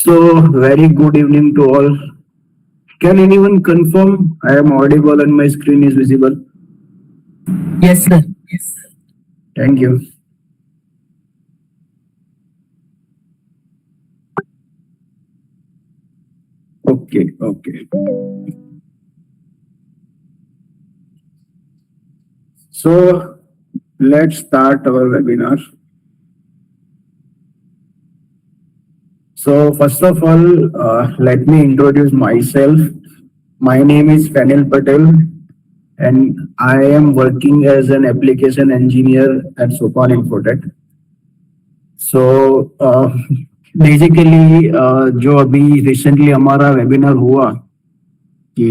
So, very good evening to all. Can anyone confirm I am audible and my screen is visible? Yes, sir. Thank you. Okay. So, let's start our webinar. So, first of all, let me introduce myself. My name is Fanil Patel, and I am working as an application engineer at Sopan Infotech. So basically जो अभी recently हमारा webinar हुआ कि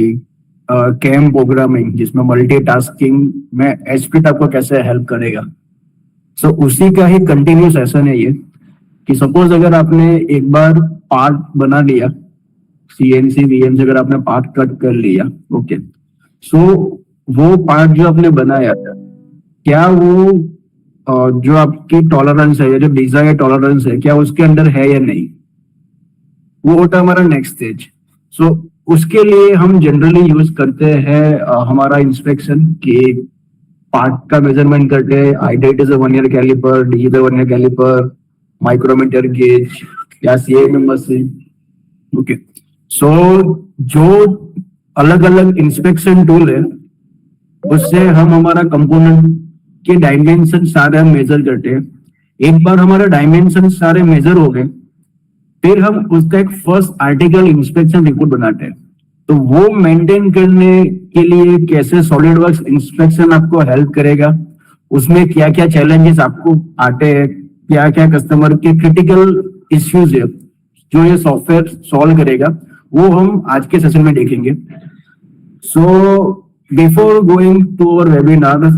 cam programming जिसमें multitasking में एचपीट आपको कैसे help करेगा, सो उसी का ही कंटिन्यू सेशन है ये कि सपोज अगर आपने एक बार पार्ट बना लिया सीएनसी वीएनसी, अगर आपने पार्ट कट कर लिया, ओके, सो वो पार्ट जो आपने बनाया था, क्या वो जो आपकी टॉलरेंस है या जो डिजायर टॉलरेंस है क्या उसके अंदर है या नहीं, वो होता है हमारा नेक्स्ट स्टेज। सो उसके लिए हम जनरली यूज करते हैं हमारा इंस्पेक्शन की पार्ट का मेजरमेंट करते हैं। Either it is a 1 year caliper, digital 1 year caliper, micrometer gauge या सीएमएम मशीन, ओके। सो जो अलग अलग इंस्पेक्शन टूल है उससे हम हमारा कंपोनेंट के डायमेंशन सारे हम मेजर करते हैं। एक बार हमारा डायमेंशन सारे मेजर हो गए, फिर हम उसका एक फर्स्ट आर्टिकल इंस्पेक्शन रिपोर्ट बनाते हैं। तो वो मेंटेन करने के लिए कैसे सॉलिडवर्क्स इंस्पेक्शन आपको हेल्प करेगा, उसमें क्या क्या चैलेंजेस आपको आते हैं, क्या क्या कस्टमर के क्रिटिकल इश्यूज है जो ये सॉफ्टवेयर सॉल्व करेगा, वो हम आज के सेशन में देखेंगे। So before going to our webinar,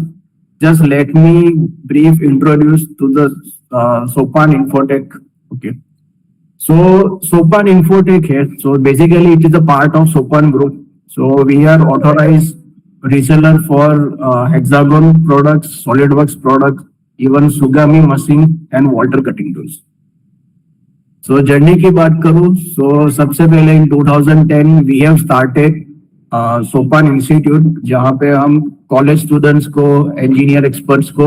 just let me brief introduce to the Sopan Infotech. Okay, so Sopan Infotech here. So basically, it is a part of Sopan Group. So we are authorized reseller for Hexagon products, SolidWorks products, even Sugami machine and water cutting tools. So journey की बात करूं, so सबसे पहले in 2010 we have started Sopan institute, जहाँ पे हम college students को, engineer experts को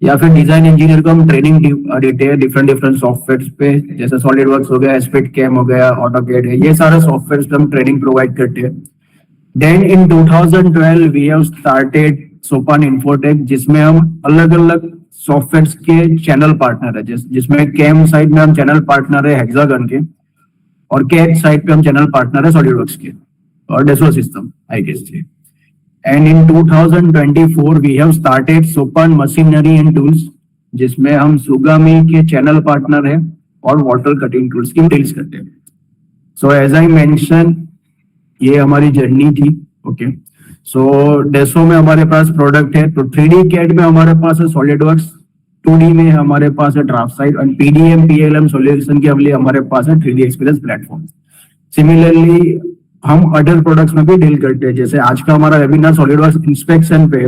या फिर डिजाइन इंजीनियर को हम ट्रेनिंग देते हैं डिफरेंट सॉफ्टवेयर पे, जैसे सॉलिडवर्क्स हो गया, एस्पेक्ट कैम हो गया, ऑटोकैड है, ये सारे सॉफ्टवेयर पे हम ट्रेनिंग प्रोवाइड करते हैं। Then in 2012 we have started Sopan Infotech, जिसमें हम अलग अलग सॉफ्टवेयर के चैनल पार्टनर है, जिसमें कैम साइड में हम चैनल पार्टनर है हेक्सागन के, और कैड साइड पे हम चैनल पार्टनर है सॉलिडवर्क्स के और Dassault System, I guess. And in 2024 we have started Sopan Machinery and Tools, जिसमें हम सुगामी के चैनल पार्टनर है और वाटर कटिंग टूल्स की डील्स करते हैं। सो एज आई मेंशन, ये हमारी जर्नी थी, ओके। सो डेसो में हमारे पास प्रोडक्ट है, तो 3D कैड में हमारे पास है सॉलिडवर्क्स, 2D में हमारे पास है ड्राफ्टसाइड, और पीडीएम पीएलएम सॉल्यूशन के लिए हमारे पास है 3D एक्सपीरियंस प्लेटफॉर्म। सिमिलरली हम अदर प्रोडक्ट्स में भी डील करते हैं, जैसे आज का हमारा वेबिनार सॉलिडवर्क्स इंस्पेक्शन पे,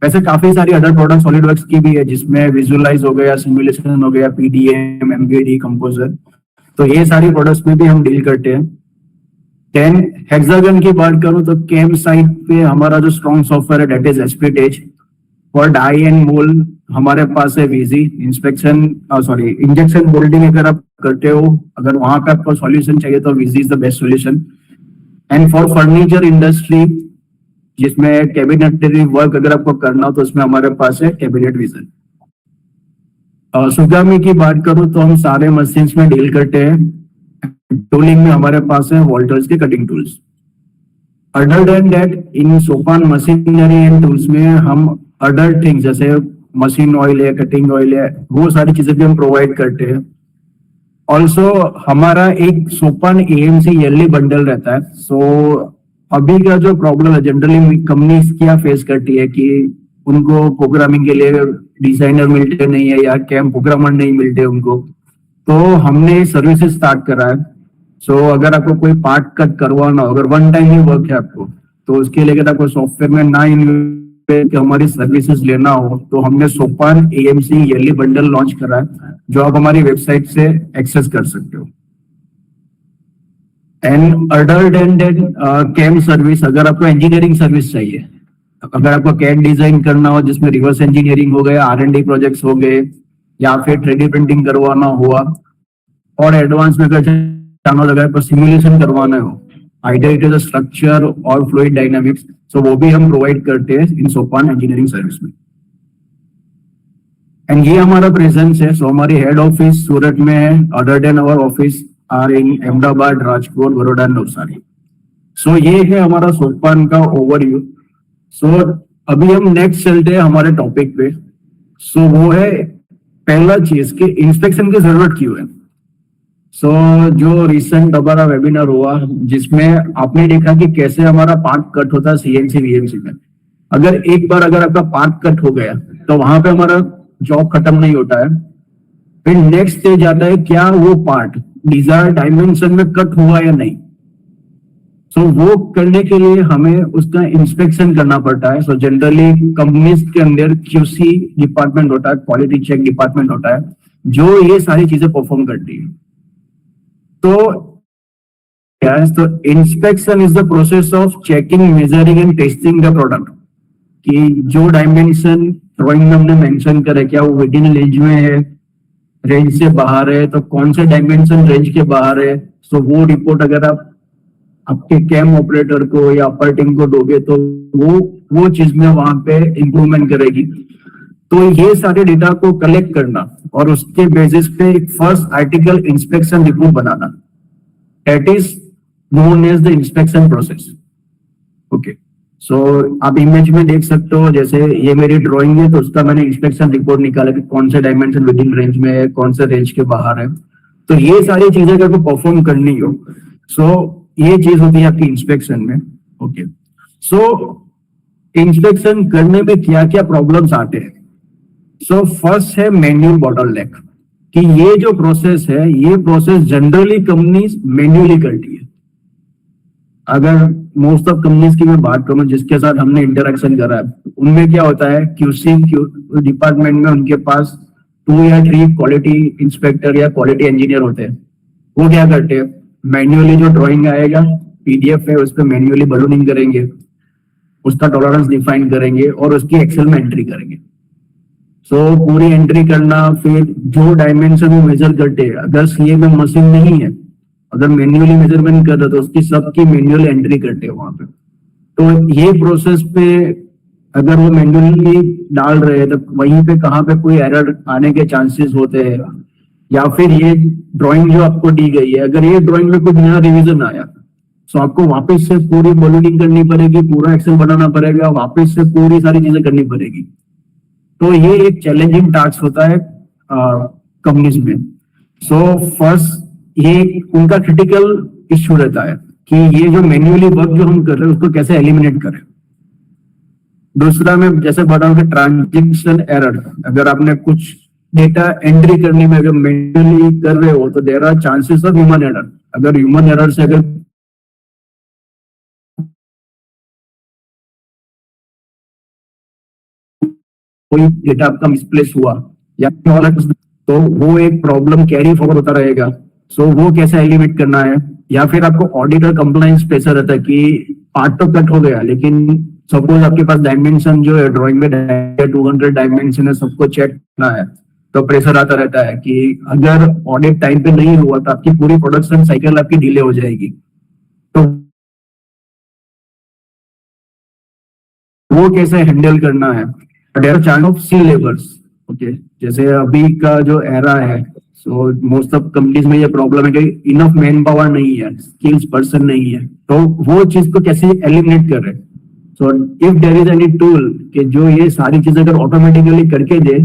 वैसे काफी सारी अदर प्रोडक्ट सॉलिडवर्क्स की भी है, जिसमें विजुअलाइज हो गया, सिमुलेशन हो गया, पीडीएम, एमबीडी, कंपोजर, तो ये सारी प्रोडक्ट्स में भी हम डील करते हैं। देन हेक्सागन की बात करूं तो कैम साइड पे हमारा जो स्ट्रॉन्ग सॉफ्टवेयर है दैट इज एस्पेटेज। फॉर डाई एंड मोल्ड हमारे पास है VG inspection, sorry injection moulding अगर आप करते हो, अगर वहां पे आपको सॉल्यूशन चाहिए तो VG is the best solution. And for furniture industry, जिसमें कैबिनेटरी वर्क अगर आपको करना हो तो उसमें हमारे पास है कैबिनेट विजन। सुगामी की बात करूं तो हम सारे मशीन्स में डील करते हैं। टूलिंग में हमारे पास है वोल्टर्स के cutting tools. Other than that in Sopan machinery and tools में हम अदर थिंग्स जैसे मशीन ऑयल है, कटिंग ऑयल है, वो सारी चीजें भी हम प्रोवाइड करते हैं। ऑल्सो हमारा एक सोपान एएमसी ईयरली बंडल रहता है। सो अभी का जो प्रॉब्लम है जनरली कंपनीज क्या फेस करती है कि उनको प्रोग्रामिंग के लिए डिजाइनर मिलते नहीं है या कैम प्रोग्रामर नहीं मिलते उनको, तो हमने सर्विसेज स्टार्ट करा है। सो अगर आपको कोई पार्ट कट करवाना हो, अगर वन टाइम ही वर्क है आपको, तो उसके लिए अगर आपको सॉफ्टवेयर में ना कि हमारी सर्विसेज लेना हो तो हमने सोपान एएमसी ईयरली बंडल लॉन्च करा है, जो आप हमारी वेबसाइट से एक्सेस कर सकते हो। And other than CAM service, अगर आपको इंजीनियरिंग सर्विस चाहिए, अगर आपको कैड डिजाइन करना हो जिसमें रिवर्स इंजीनियरिंग हो गए, R&D प्रोजेक्ट्स हो गए, या फिर 3D प्रिंटिंग करवाना हुआ, और एडवांस में अगर जाना हो, अगर सिमुलेशन करवाना हो, either it is a structure और फ्लूइड डायनामिक्स, सो वो भी हम प्रोवाइड करते हैं इन सोपान इंजीनियरिंग सर्विस में। एंड ये हमारा प्रेजेंस है। सो हमारी हेड ऑफिस सूरत में है, other than our office are in Ahmedabad, Rajkot, Baroda, Navsari. So ये है हमारा सोपान का ओवरव्यू। सो अभी हम नेक्स्ट चलते हैं हमारे टॉपिक पे। सो वो है पहला चीज कि इंस्पेक्शन की जरूरत क्यों है। सो जो रिसेंट हमारा वेबिनार हुआ जिसमें आपने देखा कि कैसे हमारा पार्ट कट होता है CNC VNC में। अगर एक बार अगर आपका पार्ट कट हो गया तो वहां पे हमारा जॉब खत्म नहीं होता है। फिर नेक्स्ट स्टेज आता है, क्या वो पार्ट डिजायर डायमेंशन में कट हुआ या नहीं। सो वो करने के लिए हमें उसका इंस्पेक्शन करना पड़ता है। सो जनरली कंपनीज के अंदर QC डिपार्टमेंट होता है, क्वालिटी चेक डिपार्टमेंट होता है, जो ये सारी चीजें परफॉर्म करती है। तो क्या है, तो inspection is the process of checking, measuring and testing the product, कि जो डायमेंशन ड्राइंग में हमने मेंशन करे क्या वो विद इन रेंज में है, रेंज से बाहर है, तो कौन से डायमेंशन रेंज के बाहर है। सो वो रिपोर्ट अगर आप आपके कैम ऑपरेटर को या अपर टीम को दोगे तो वो चीज में वहां पे इंप्रूवमेंट करेगी। तो ये सारे डेटा को कलेक्ट करना और उसके बेसिस पे एक फर्स्ट आर्टिकल इंस्पेक्शन रिपोर्ट बनाना, that is known as the inspection process. Okay, so आप इमेज में देख सकते हो, जैसे ये मेरी ड्राइंग है तो उसका मैंने इंस्पेक्शन रिपोर्ट निकाला कि कौन से डायमेंशन विद इन रेंज में है, कौन से रेंज के बाहर है। तो ये सारी चीजें अगर आपको परफॉर्म करनी हो, सो ये चीज होती है आपकी इंस्पेक्शन में। ओके, सो इंस्पेक्शन करने में क्या क्या प्रॉब्लम्स आते हैं। सो फर्स्ट है मैन्युअल बॉटलनेक, कि ये जो प्रोसेस है ये प्रोसेस जनरली कंपनीज मैन्युअली करती है। अगर मोस्ट ऑफ कंपनीज की मैं बात करूं जिसके साथ हमने इंटरेक्शन करा है, उनमें क्या होता है, QC डिपार्टमेंट में उनके पास 2 या 3 क्वालिटी इंस्पेक्टर या क्वालिटी इंजीनियर होते हैं। वो क्या करते हैं, मैन्युअली जो ड्राइंग आएगा PDF है उस पर मैन्युअली बलूनिंग करेंगे, उसका टॉलरेंस डिफाइन करेंगे और उसकी एक्सेल में एंट्री करेंगे। सो पूरी एंट्री करना, फिर जो डायमेंशन वो मेजर करते हैं, अगर CA में मशीन नहीं है, अगर मैन्युअली मेजरमेंट कर रहे तो उसकी सबकी मैन्युअल एंट्री करते हैं वहां पे। तो ये प्रोसेस पे अगर वो मैन्युअली डाल रहे हैं तो वहीं पे कहाँ पे कोई एरर आने के चांसेस होते हैं, या फिर ये ड्राइंग जो आपको दी गई है, अगर ये ड्राइंग में कुछ नया रिवीजन आया तो आपको वापस से पूरी बलूनिंग करनी पड़ेगी, पूरा एक्सेल बनाना पड़ेगा, वापस से पूरी सारी चीजें करनी पड़ेगी। तो ये एक चैलेंजिंग टास्क होता है कंपनीज में। सो फर्स्ट ये उनका क्रिटिकल इश्यू रहता है कि ये जो मैन्युअली वर्क जो हम कर रहे हैं उसको कैसे एलिमिनेट करें। दूसरा मैं जैसे बता रहा हूँ कि ट्रांजेक्शन एरर, अगर आपने कुछ डेटा एंट्री करने में अगर मैन्युअली कर रहे हो तो there are chances of human error. अगर ह्यूमन एरर से अगर कोई डेटा आपका मिसप्लेस हुआ या तो वो एक प्रॉब्लम कैरी फॉरवर्ड होता रहेगा। सो वो कैसे एलिमिनेट करना है। या फिर आपको ऑडिटर कंप्लायंस प्रेशर रहता है कि पार्ट तो कट हो गया लेकिन सपोज आपके पास डायमेंशन जो है ड्राइंग में 200 डायमेंशन है, सबको चेक करना है, तो प्रेशर आता रहता है कि अगर ऑडिट टाइम पे नहीं हुआ तो आपकी पूरी प्रोडक्शन साइकिल आपकी डिले हो जाएगी। तो वो कैसे हैंडल करना है। There are chance of see labours. Okay, जैसे अभी का जो एरा है, सो मोस्ट ऑफ कंपनीज में ये प्रॉब्लम है कि इनफ मैन पावर नहीं है, स्किल्स पर्सन नहीं है, तो वो चीज को कैसे एलिमिनेट कर रहे हैं। So if there is any tool कि जो ये सारी चीजें अगर ऑटोमेटिकली करके दे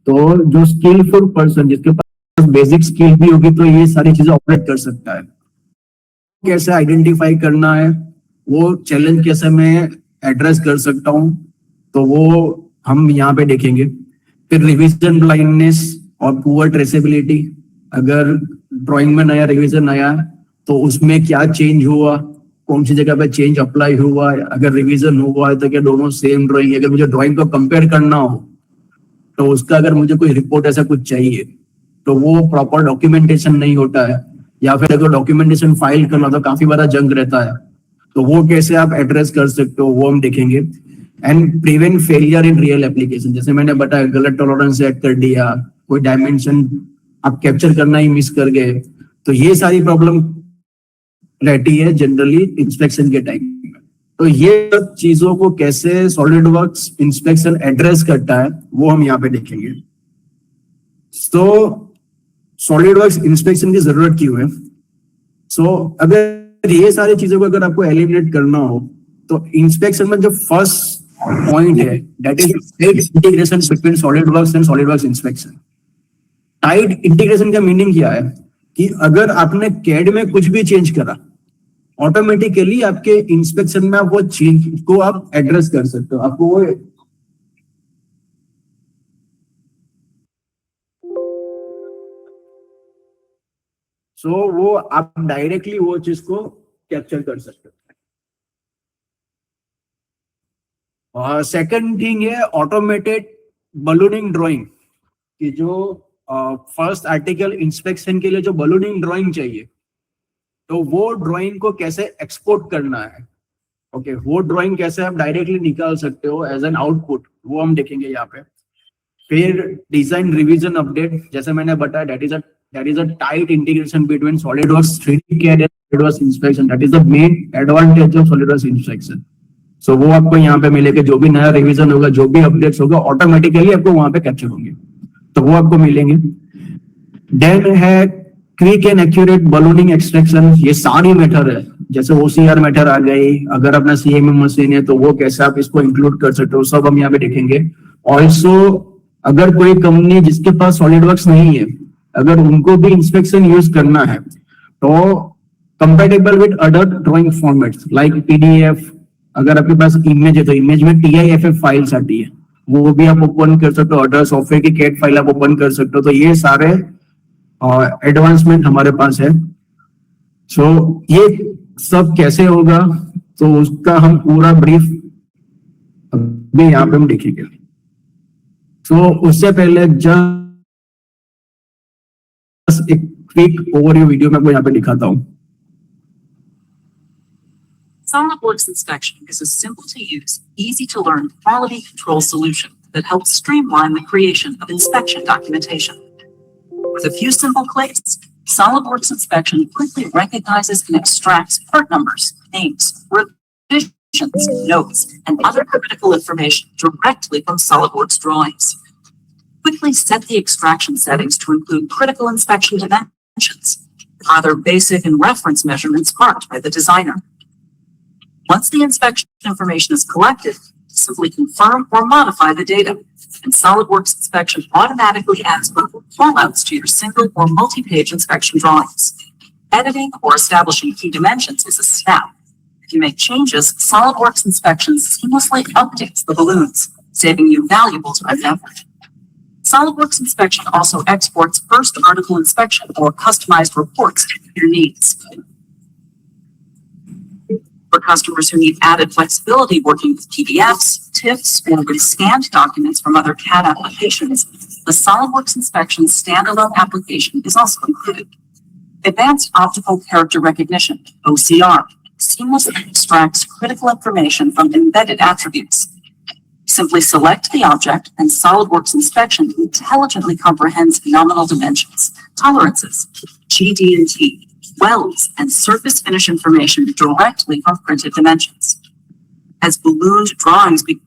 तो जो स्किलफुल पर्सन जिसके पास बेसिक स्किल भी होगी तो ये सारी चीजें ऑपरेट कर सकता है। कैसे आइडेंटिफाई करना है, वो चैलेंज कैसे मैं एड्रेस कर सकता हूँ, तो वो हम यहाँ पे देखेंगे। फिर रिवीजन ब्लाइंडनेस और पुअर ट्रेसेबिलिटी, अगर ड्राइंग में नया रिवीजन आया तो उसमें क्या चेंज हुआ, कौन सी जगह पे चेंज अप्लाई हुआ है, अगर रिवीजन हुआ है तो क्या दोनों सेम ड्राइंग है। अगर मुझे ड्राइंग को कंपेयर करना हो तो उसका अगर मुझे कोई रिपोर्ट ऐसा कुछ चाहिए तो वो प्रॉपर डॉक्यूमेंटेशन नहीं होता है, या फिर अगर डॉक्यूमेंटेशन फाइल करना तो काफी बड़ा जंक रहता है, तो वो कैसे आप एड्रेस कर सकते हो वो हम देखेंगे। And prevent failure in real application, जैसे मैंने बताया गलत टॉलरेंस सेट कर दिया, कोई डायमेंशन आप कैप्चर करना ही मिस कर गए, तो ये सारी प्रॉब्लम रहती है जनरली इंस्पेक्शन के टाइम में। तो ये सब चीजों को कैसे सॉलिडवर्क्स इंस्पेक्शन एड्रेस करता है वो हम यहाँ पे देखेंगे। तो सॉलिडवर्क्स इंस्पेक्शन की जरूरत क्यों है? अगर ये सारी चीजों को अगर आपको एलिमिनेट करना हो तो इंस्पेक्शन में जो फर्स्ट पॉइंट है that is integration between SolidWorks and SolidWorks inspection. Tight integration का मीनिंग क्या है कि अगर आपने कैड में कुछ भी चेंज करा, ऑटोमेटिकली आपके इंस्पेक्शन में वो चेंज को आप एड्रेस कर सकते हो। आपको वो वो आप डायरेक्टली वो चीज को कैप्चर कर सकते हो। और सेकंड थिंग है ऑटोमेटेड बलूनिंग ड्राइंग, कि जो फर्स्ट आर्टिकल इंस्पेक्शन के लिए जो बलूनिंग ड्राइंग चाहिए, तो वो ड्राइंग को कैसे एक्सपोर्ट करना है। ओके, वो ड्राइंग कैसे आप डायरेक्टली निकाल सकते हो एज एन आउटपुट, वो हम देखेंगे यहाँ पे। फिर डिजाइन रिवीजन अपडेट, जैसे मैंने बताया that is a tight integration between SolidWorks 3D CAD and SolidWorks inspection. That is the main advantage of SolidWorks inspection. वो आपको यहाँ पे मिलेगा, जो भी नया रिवीजन होगा, जो भी अपडेट्स होगा, ऑटोमेटिकली आपको वहां पे कैप्चर होंगे, तो वो आपको मिलेंगे। देन है quick and accurate ballooning extraction. ये सारी मेथड है, जैसे OCR मेथड आ गई, अगर अपना CMM मशीन है तो वो कैसे आप इसको इंक्लूड कर सकते हो, सब हम यहाँ पे देखेंगे। ऑल्सो अगर कोई कंपनी जिसके पास सॉलिडवर्क्स नहीं है, अगर उनको भी इंस्पेक्शन यूज करना है तो compatible with other drawing formats like PDF। अगर आपके पास इमेज है तो इमेज में TIFF फाइल्स आती है, वो भी आप ओपन कर सकते हो। अदर सॉफ्टवेयर की कैट फाइल आप ओपन कर सकते हो। तो ये सारे एडवांसमेंट हमारे पास है। ये सब कैसे होगा तो उसका हम पूरा ब्रीफ अभी यहाँ पे हम देखेंगे। उससे पहले जस्ट एक क्विक ओवरव्यू वीडियो में आपको यहाँ पे दिखाता हूँ। SolidWorks Inspection is a simple to use, easy to learn quality control solution that helps streamline the creation of inspection documentation. With a few simple clicks, SolidWorks Inspection quickly recognizes and extracts part numbers, names, revisions, notes, and other critical information directly from SolidWorks drawings. Quickly set the extraction settings to include critical inspection dimensions, other basic and reference measurements marked by the designer. Once the inspection information is collected, simply confirm or modify the data, and SolidWorks Inspection automatically adds callouts to your single or multi-page inspection drawings. Editing or establishing key dimensions is a snap. If you make changes, SolidWorks Inspection seamlessly updates the balloons, saving you valuable time and effort. SolidWorks Inspection also exports first article inspection or customized reports to your needs. For customers who need added flexibility working with PDFs, TIFFs, or with scanned documents from other CAD applications, the SolidWorks Inspection standalone application is also included. Advanced Optical Character Recognition, OCR, seamlessly extracts critical information from embedded attributes. Simply select the object and SolidWorks Inspection intelligently comprehends nominal dimensions, tolerances, GD&T, welds, and surface finish information directly from printed dimensions. As ballooned drawings become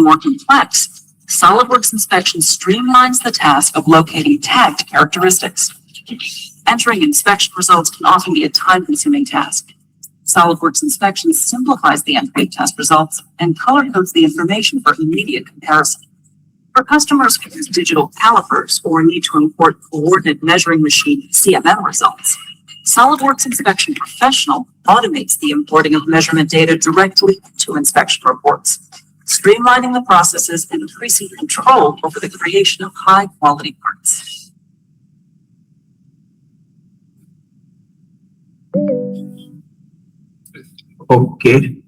more complex, SolidWorks Inspection streamlines the task of locating tagged characteristics. Entering inspection results can often be a time-consuming task. SolidWorks Inspection simplifies the entry of test results and color codes the information for immediate comparison. For customers who use digital calipers or need to import coordinate measuring machine CMM results, SolidWorks Inspection Professional automates the importing of measurement data directly to inspection reports, streamlining the processes and increasing control over the creation of high-quality parts. Okay.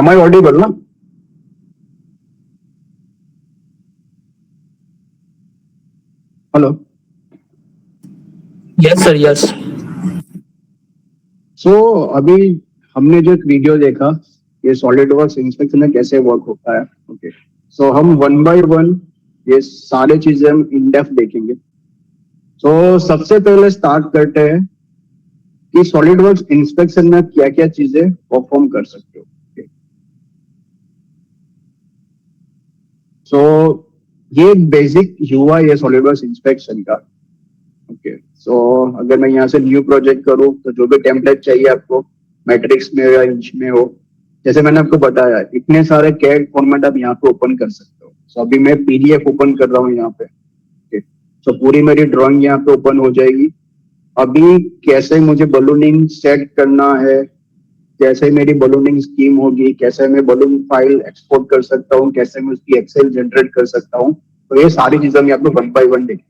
Am I audible ना? Hello. Yes, sir. Yes. So अभी हमने जो एक video देखा ये solid works inspection में कैसे work होता है. ओके, सो हम वन बाय वन ये सारे चीजें हम इन डेप्थ देखेंगे. सो सबसे पहले स्टार्ट करते हैं कि सॉलिड वर्क्स इंस्पेक्शन में क्या क्या चीजें परफॉर्म कर सकते हो. सो ये बेसिक हुआ ये सॉलिड वर्क्स इंस्पेक्शन का. ओके, सो अगर मैं यहाँ से न्यू प्रोजेक्ट करूँ तो जो भी टेम्पलेट चाहिए आपको मैट्रिक्स में या इंच में हो, जैसे मैंने आपको बताया इतने सारे कैड फॉर्मेट आप यहाँ पे ओपन कर सकते हो. सो अभी मैं पीडीएफ ओपन कर रहा हूँ यहाँ पे. ओके, सो पूरी मेरी ड्राइंग यहाँ पे ओपन हो जाएगी. अभी कैसे मुझे बलूनिंग सेट करना है, कैसे मेरी बलूनिंग स्कीम होगी, कैसे मैं बलून फाइल एक्सपोर्ट कर सकता हूँ, कैसे मैं उसकी एक्सेल जनरेट कर सकता हूँ, तो ये सारी चीजें हम यहाँ पे वन बाय वन देखेंगे.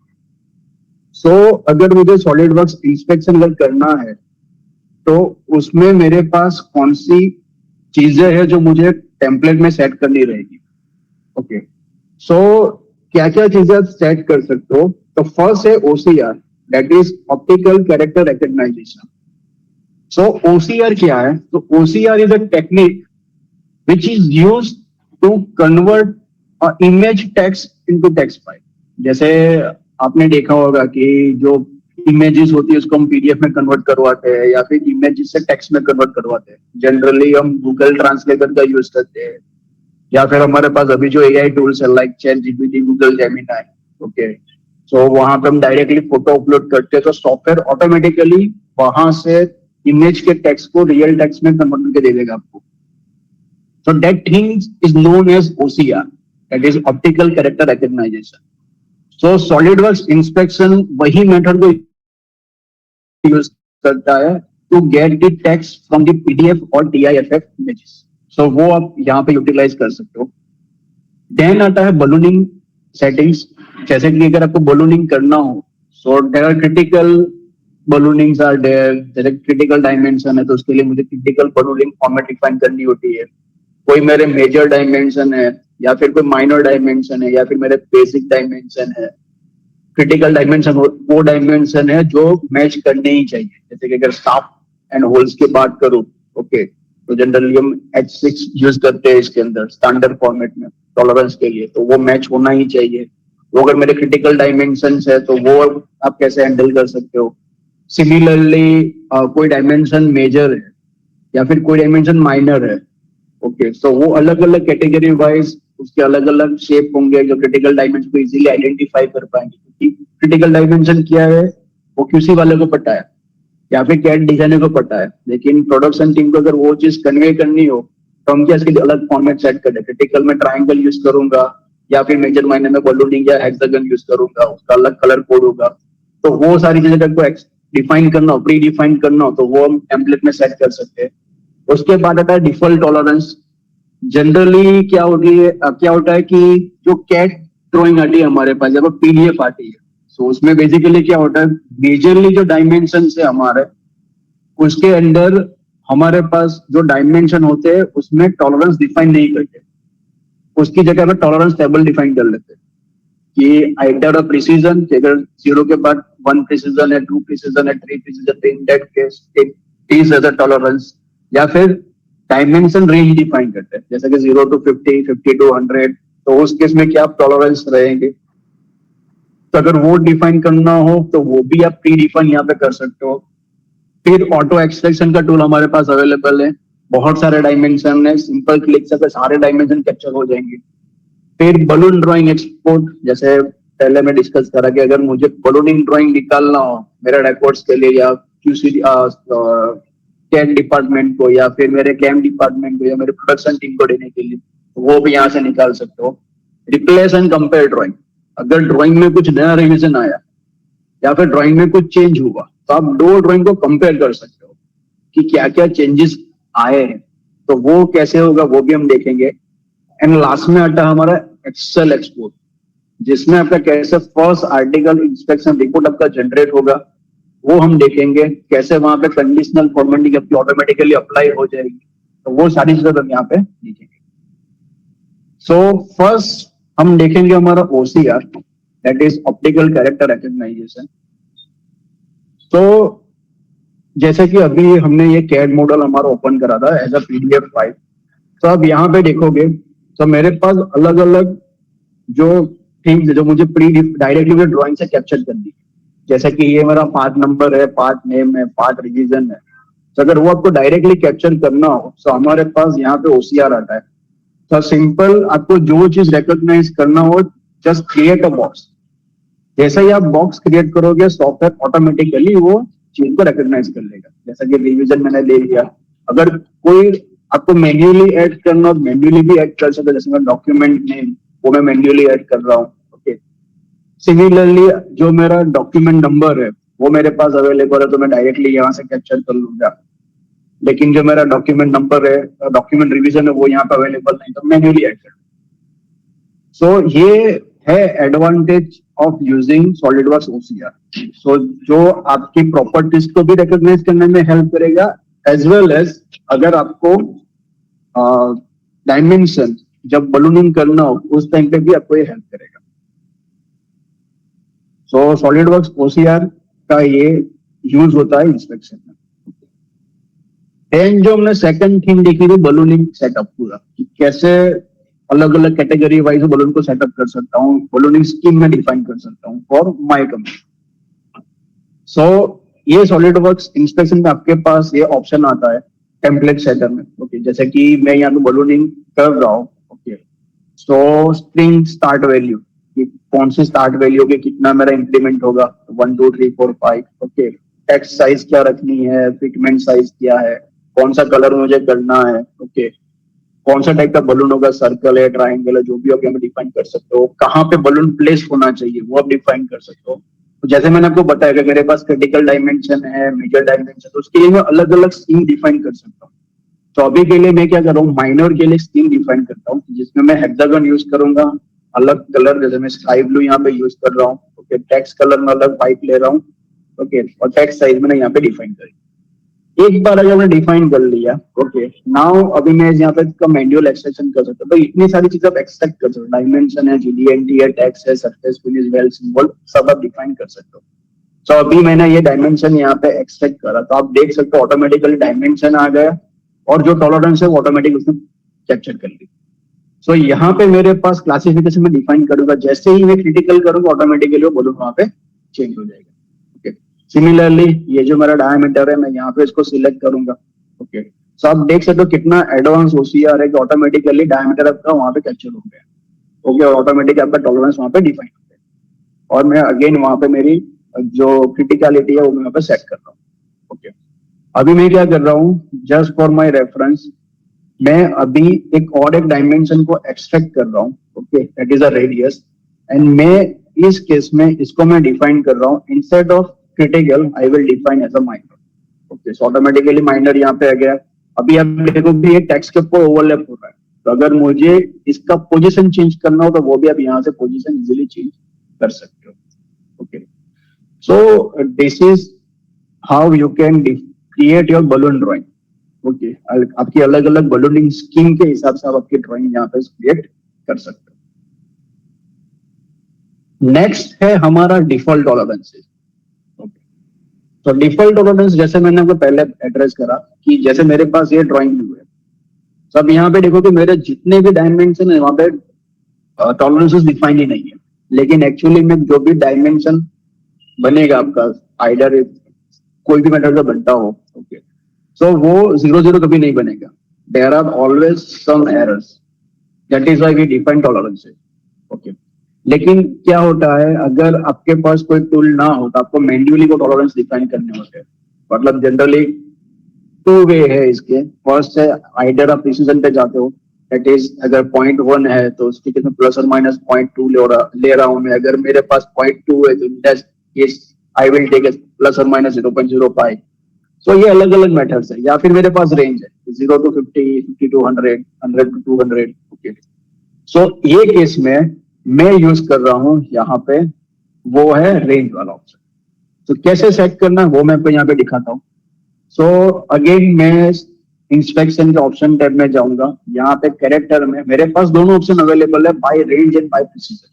सो अगर मुझे सॉलिड वर्क्स इंस्पेक्शन अगर करना है तो उसमें मेरे पास कौन सी चीजें हैं जो मुझे टेम्पलेट में सेट करनी रहेगी. ओके, सो क्या क्या चीजें आप सेट कर सकते हो. तो फर्स्ट है OCR, that is optical character recognisation. So OCR क्या है? तो OCR is a technique which is used to convert image text into text file. जैसे आपने देखा होगा कि जो इमेजेस होती है उसको हम पीडीएफ में कन्वर्ट करवाते हैं या फिर इमेजेस से टेक्स्ट में कन्वर्ट करवाते हैं. जनरली हम गूगल ट्रांसलेटर का यूज करते हैं या फिर हमारे पास अभी जो एआई टूल्स है like ChatGPT, Google Gemini. Okay, so वहां पे हम डायरेक्टली फोटो अपलोड करते हैं तो सॉफ्टवेयर ऑटोमेटिकली वहां से इमेज के टेक्स्ट को रियल टेक्स्ट में कन्वर्ट करके दे देगा आपको. So that thing is known as OCR, that is optical character recognition. So SolidWorks inspection वही मेथड को यूज करता है to get the text from the PDF और TIFF images. So वो आप यहाँ पे यूटिलाइज कर सकते हो. Then आता है बलूनिंग सेटिंग्स. जैसे कि अगर आपको बलूनिंग करना हो, so there are critical balloonings are there. जैसे क्रिटिकल डायमेंशन है तो उसके लिए मुझे क्रिटिकल बलूनिंग फॉर्मेट डिफाइन करनी होती है. कोई मेरे मेजर डायमेंशन है या फिर कोई माइनर डायमेंशन है या फिर मेरे बेसिक डायमेंशन है. क्रिटिकल डायमेंशन वो डायमेंशन है जो मैच करने ही चाहिए. जैसे कि अगर शाफ्ट एंड होल्स की बात करूं, ओके, तो जनरली हम H6 यूज करते हैं इसके अंदर स्टैंडर्ड फॉर्मेट में टॉलरेंस के लिए, तो वो मैच होना ही चाहिए. वो अगर मेरे क्रिटिकल डायमेंशन है तो वो आप कैसे हैंडल कर सकते हो. सिमिलरली कोई डायमेंशन मेजर है या फिर कोई डायमेंशन माइनर है, ओके, सो वो अलग अलग कैटेगरी वाइज उसके अलग अलग शेप होंगे जो क्रिटिकल डायमेंशन को इजीली आइडेंटिफाई कर पाएंगे. क्योंकि क्रिटिकल डायमेंशन क्या है वो QC वाले को पता है या फिर कैड डिजाइनर को पता है, लेकिन प्रोडक्शन टीम को अगर वो चीज कन्वे करनी हो तो हम क्या इसके अलग फॉर्मेट सेट कर दे. क्रिटिकल में ट्राइंगल यूज करूंगा या फिर मेजर माइनर में बलूनिंग या हेक्सागन यूज करूंगा, उसका अलग कलर कोड होगा. तो वो सारी चीजें अगर को डिफाइन करना हो, प्री डिफाइन करना हो, तो वो हम टेम्पलेट में सेट कर सकते हैं. उसके बाद आता है डिफॉल्ट टॉलरेंस. जनरली क्या होता है कि जो कैट ड्राइंग आती है हमारे पास जब PDF आती है, सो उसमें बेसिकली क्या होता है, मेजरली जो डायमेंशन है हमारे उसके अंदर हमारे पास जो डायमेंशन होते हैं उसमें टॉलरेंस डिफाइन नहीं करते. उसकी जगह पर टॉलरेंस टेबल डिफाइन कर लेते हैं कि आइडर ऑफ प्रिसीजन, अगर 0 के बाद 1 प्रिसीजन है, 2 प्रिसीजन है, 3 precision, in that case it is as a tolerance. या फिर डायमेंशन रेंज डिफाइन करते हैं जैसे कि 0 to 50, 50 to 100, तो उस केस में क्या टॉलरेंस रहेंगे. तो अगर वो डिफाइन करना हो तो वो भी आप प्री डिफाइन यहाँ पे कर सकते हो. फिर ऑटो एक्सट्रैक्शन का टूल हमारे पास अवेलेबल है. बहुत सारे डायमेंशन है, सिंपल क्लिक से सारे डायमेंशन कैप्चर हो जाएंगे. फिर बलून ड्राइंग एक्सपोर्ट, जैसे पहले मैं डिस्कस करा कि अगर मुझे बलूनिंग ड्राइंग निकालना हो मेरे रिकॉर्ड्स के लिए या QC कैम डिपार्टमेंट को या फिर मेरे कैम डिपार्टमेंट को या मेरे प्रोडक्शन टीम को देने के लिए, वो भी यहाँ से निकाल सकते हो. रिप्लेस एंड कंपेयर ड्राइंग, अगर ड्राइंग में कुछ नया रिवीजन आया या फिर ड्राइंग में कुछ चेंज हुआ तो आप दो ड्राइंग को कंपेयर कर सकते हो कि क्या क्या चेंजेस आए हैं. तो वो कैसे होगा वो भी हम देखेंगे. एंड लास्ट में आता है हमारा एक्सेल एक्सपोर्ट, जिसमें आपका कैसे फर्स्ट आर्टिकल इंस्पेक्शन रिपोर्ट आपका जनरेट होगा वो हम देखेंगे. कैसे वहां पे कंडीशनल फॉर्मेटिंग आपकी ऑटोमेटिकली अप्लाई हो जाएगी. तो वो सारी चीजें हम यहाँ पे देखेंगे। सो फर्स्ट हम देखेंगे हमारा OCR, that is optical character recognisation. तो जैसे कि अभी हमने ये कैड मॉडल हमारा ओपन करा था एज अ PDF फाइल। तो अब यहाँ पे देखोगे तो मेरे पास अलग अलग जो थिंग्स है जो मुझे डायरेक्टली ड्राइंग से कैप्चर करनी है, जैसे कि ये मेरा पार्ट नंबर है, पार्ट नेम है, पार्ट रिवीजन है। तो अगर वो आपको डायरेक्टली कैप्चर करना हो तो हमारे पास यहाँ पे OCR आता है। तो सिंपल आपको जो चीज रिकॉग्नाइज करना हो, जस्ट क्रिएट अ बॉक्स। जैसे ही आप बॉक्स क्रिएट करोगे सॉफ्टवेयर ऑटोमेटिकली वो चीज को रिकॉग्नाइज कर लेगा। जैसा कि रिवीजन मैंने ले लिया, अगर कोई आपको मैन्युअली ऐड करना, मैन्युअली भी ऐड कर सकते हो। जैसे मैं डॉक्यूमेंट नेम वो मैं मैन्युअली ऐड कर रहा हूँ। ओके, सिमिलरली जो मेरा डॉक्यूमेंट नंबर है वो मेरे पास अवेलेबल है तो मैं डायरेक्टली यहाँ से कैप्चर कर लूंगा। लेकिन जो मेरा डॉक्यूमेंट नंबर है, डॉक्यूमेंट रिवीजन है, वो यहाँ पे अवेलेबल नहीं, तो मैन्युअली ऐड कर। सो ये है advantage of using SolidWorks OCR। सो जो आपकी प्रॉपर्टीज को भी रिकॉग्नाइज करने में हेल्प करेगा, एज वेल एज अगर आपको डायमेंशन जब बलूनिंग करना हो उस टाइम पे भी आपको ये हेल्प करेगा। सो सॉलिडवर्क्स OCR का ये यूज होता है इंस्पेक्शन में। एंड जो हमने सेकंड थिंग देखी थी बलूनिंग सेटअप पूरा, कि कैसे अलग अलग कैटेगरी वाइज बलून को सेटअप कर सकता हूँ, बलूनिंग स्कीम में डिफाइन कर सकता हूँ फॉर माय कंपनी। सो ये सॉलिडवर्क्स इंस्पेक्शन में आपके पास ये ऑप्शन आता है टेम्पलेट सेटर में। ओके, जैसे कि मैं यहाँ पे बलूनिंग कर रहा हूँ। ओके, सो स्ट्रिंग स्टार्ट वैल्यू, कौन सी स्टार्ट वैल्यू के कितना मेरा इंक्रीमेंट होगा, 1 2 3 4 5। ओके, टेक्स्ट साइज क्या रखनी है, पिगमेंट साइज क्या है, कौन सा कलर मुझे करना है। ओके, कौन सा टाइप का बलून होगा, सर्कल है, ट्राइंगल है, जो भी होगा डिफाइन कर सकते हो। कहाँ पे बलून प्लेस होना चाहिए वो आप डिफाइन कर सकते हो। तो जैसे मैंने आपको बताया कि मेरे पास क्रिटिकल डायमेंशन है, मेजर डायमेंशन, तो उसके लिए मैं अलग अलग स्कीम डिफाइन कर सकता हूँ। तो अभी के लिए मैं क्या कर रहा हूँ, माइनर के लिए स्कीम डिफाइन करता हूँ जिसमें मैं हेक्सागन यूज करूंगा, अलग कलर, जैसे मैं स्काई ब्लू यहाँ पे यूज कर रहा हूँ। ओके, टेक्स्ट कलर में अलग व्हाइट ले रहा हूँ। ओके, और टेक्स्ट साइज मैंने यहाँ पे डिफाइन करी। एक बार अगर मैंने डिफाइन कर लिया, ओके, नाउ अभी मैं यहाँ पे इसका मैन्युअल एक्सट्रैक्शन कर सकता हूँ। तो इतनी सारी चीजें आप एक्सट्रैक्ट कर सकते हो, डायमेंशन है, GDNT है, टेक्स्ट है, सरफेस फिनिश, वेल सिंबल, सब आप डिफाइन कर सकते हो। तो अभी मैंने ये डायमेंशन यहाँ पे एक्सट्रैक्ट करा, तो आप देख सकते हो ऑटोमेटिकली डायमेंशन आ गया और जो टॉलरेंस है वो ऑटोमेटिक उसने कैप्चर कर ली। सो यहाँ पे मेरे पास क्लासिफिकेशन में डिफाइन करूंगा, जैसे ही मैं क्रिटिकल करूंगा ऑटोमेटिकली वो बोलूँ वहां पे चेंज हो जाएगा। ओके, सिमिलरली ये जो मेरा डायमीटर है मैं यहाँ पे इसको सिलेक्ट करूंगा। ओके, सो आप देख सकते हो कितना एडवांस OCR है कि ऑटोमेटिकली डायमीटर आपका वहां पे कैप्चर हो गया। ओके, ऑटोमेटिक आपका टॉलरेंस वहां पे डिफाइन हो गया और मैं अगेन वहां पे मेरी जो क्रिटिकलिटी है वो मैं वहां पे सेट कर रहा हूँ। ओके, अभी मैं क्या कर रहा हूँ, जस्ट फॉर माई रेफरेंस मैं अभी एक और एक डायमेंशन को एक्सट्रैक्ट कर रहा हूँ। Okay, that is a radius, and मैं इस केस में इसको मैं डिफाइन कर रहा हूँ instead of critical I will define as a minor. Okay, so automatically minor यहाँ पे आ गया। अभी आप देखोगे ये टेक्स्ट के ऊपर ओवरलैप हो रहा है, तो अगर मुझे इसका पोजीशन चेंज करना हो तो वो भी आप यहाँ से पोजीशन इजीली चेंज कर सकते हो। Okay, so this is how you can create your balloon drawing. Okay, आपकी अलग अलग बलूनिंग स्कीम के हिसाब से आप आपकी ड्राइंग यहाँ पे क्रिएट कर सकते हो। नेक्स्ट है हमारा डिफॉल्ट टॉलरेंसेस। तो डिफॉल्ट टॉलरेंस जैसे मैंने आपको पहले एड्रेस करा कि जैसे मेरे पास ये ड्राइंग व्यू है, तो अब यहाँ पे देखो कि मेरे जितने भी डायमेंशन है वहां पे टॉलरेंसेस डिफाइन ही नहीं है, लेकिन एक्चुअली में जो भी डायमेंशन बनेगा आपका, आइडर कोई भी मेथड का बनता हो, ओके, सो वो 0 0 कभी नहीं बनेगा। There are always some errors, that is why we define tolerances. Okay, लेकिन क्या होता है अगर आपके पास कोई टूल ना हो तो आपको मैन्युअली को टॉलरेंस डिफाइन करने होते हैं। मतलब जनरली 2 वे है इसके। फर्स्ट है आइडर आप प्रिसीजन पे जाते हो, दैट इज अगर 0.1 है तो उसके कितने प्लस और माइनस 0.2 ले रहा हूं मैं। अगर मेरे पास 0.2 है तो that is I will take plus और माइनस 0.05। सो ये अलग अलग मेथड्स है। या फिर मेरे पास रेंज है 0 to 50, 50 to 100, 100 to 200। Okay, so ये केस में मैं यूज कर रहा हूं यहाँ पे वो है रेंज वाला ऑप्शन। तो कैसे सेट करना है वो मैं आपको यहाँ पे दिखाता हूँ। सो अगेन मैं इंस्पेक्शन के ऑप्शन टैब में जाऊंगा, यहाँ पे कैरेक्टर में मेरे पास दोनों ऑप्शन अवेलेबल है, by range and by precision.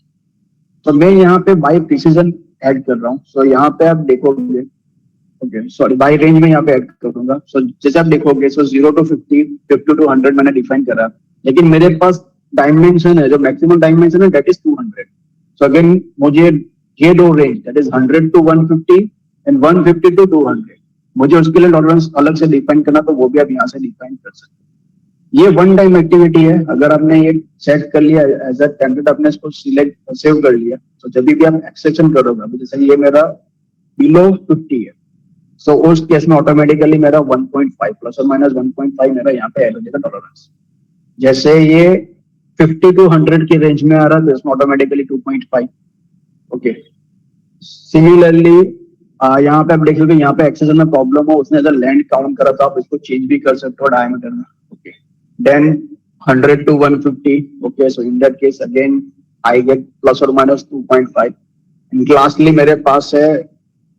तो मैं यहाँ पे बाय प्रिसीजन ऐड कर रहा हूँ। सो यहाँ पे आप देखोगे, ओके सॉरी, बाय रेंज में यहाँ पे ऐड करूंगा। सो जैसे आप देखोगे, सो 0 to 50, 50 to 100 मैंने डिफाइन करा, लेकिन मेरे पास डायमेंशन है, जो मैक्सिमम डायमेंशन है दैट इज 200। सो अगेन मुझे ये दो range that is 100 to 150 and 150 to 200, मुझे उसके लिए टॉलरेंस अलग से डिफाइन करना, तो वो भी आप यहाँ से डिफाइन कर सकते हैं। ये वन टाइम एक्टिविटी है। अगर आपने ये सेट कर लिया एज अ टेम्पलेट, आपने इसको सिलेक्ट सेव कर लिया, तो जब भी आप एक्सट्रैक्शन करोगे, जैसे ये मेरा बिलो 50 है, सो उस केस में ऑटोमेटिकली मेरा 1.5 प्लस और माइनस 1.5 मेरा यहाँ पे ऐड हो जाएगा टॉलरेंस। जैसे ये 50 to 100 की रेंज में आ रहा है, तो इसमें ऑटोमेटिकली 2.5। ओके, सिमिलरली यहाँ पे आप देख सकते हो, यहाँ पे एक्सेशन में प्रॉब्लम हो, उसने अगर लैंड काउंट करा तो आप इसको चेंज भी कर सकते हो डायमीटर में। Okay, then 100 to 150। Okay, so in that case again I get plus और माइनस 2.5। एंड लास्टली मेरे पास है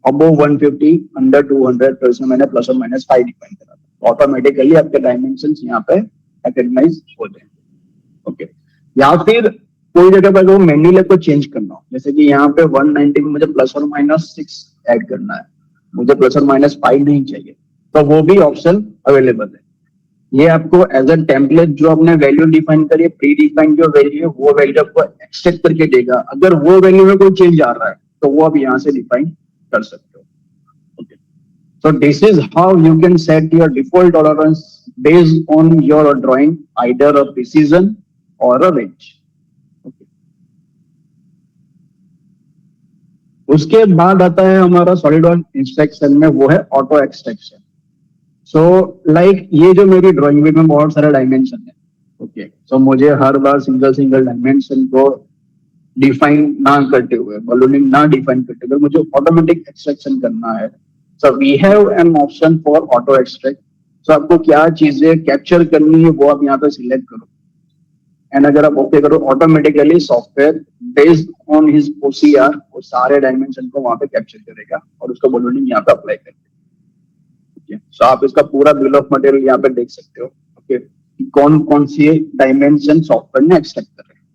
अबव 150 अंडर 200, तो इसमें मैंने प्लस और माइनस 5 डिफाइन करा, तो ऑटोमेटिकली आपके डायमेंशंस यहाँ पे रिकॉग्नाइज हो जाएंगे। ओके, या फिर कोई जगह पर मैन्युअली को चेंज करना हो, जैसे कि यहाँ पे 190 में मुझे प्लस और माइनस 6 ऐड करना है, मुझे प्लस और माइनस 5 नहीं चाहिए, तो वो भी ऑप्शन अवेलेबल है। ये आपको एज अ टेम्पलेट जो आपने वैल्यू डिफाइन करी है, प्री डिफाइंड जो वैल्यू है, वो वैल्यू आपको एक्सट्रैक्ट करके देगा। अगर वो वैल्यू में कोई चेंज आ रहा है तो वो आप यहाँ से डिफाइन कर सकते हो। Okay, so this is how you can set your default tolerance based on your drawing, either a precision or a range. Okay. उसके बाद आता है हमारा SolidWorks इंस्ट्रक्शन में, वो है ऑटो एक्सट्रैक्शन। सो लाइक ये जो मेरी ड्राइंग में बहुत सारे डायमेंशन है। ओके, सो मुझे हर बार सिंगल डायमेंशन को डिफाइन ना करते हुए, बलूनिंग ना डिफाइन करते हुए मुझे ऑटोमेटिक एक्सट्रैक्शन करना है। So we have an option for auto extract. So आपको क्या चीजें कैप्चर करनी है वो आप यहाँ पे सिलेक्ट करो, एंड अगर आप ओके करो, automatically software based on his OCR वो सारे डायमेंशन को वहां पे कैप्चर करेगा और उसको बलूनिंग यहाँ पे अप्लाई करेगा। सो आप इसका पूरा बिल ऑफ मटेरियल यहाँ पे देख सकते हो। ओके, कौन कौन सी डायमेंशन सॉफ्टवेयर ने एक्सट्रैक्ट कर रहे हैं।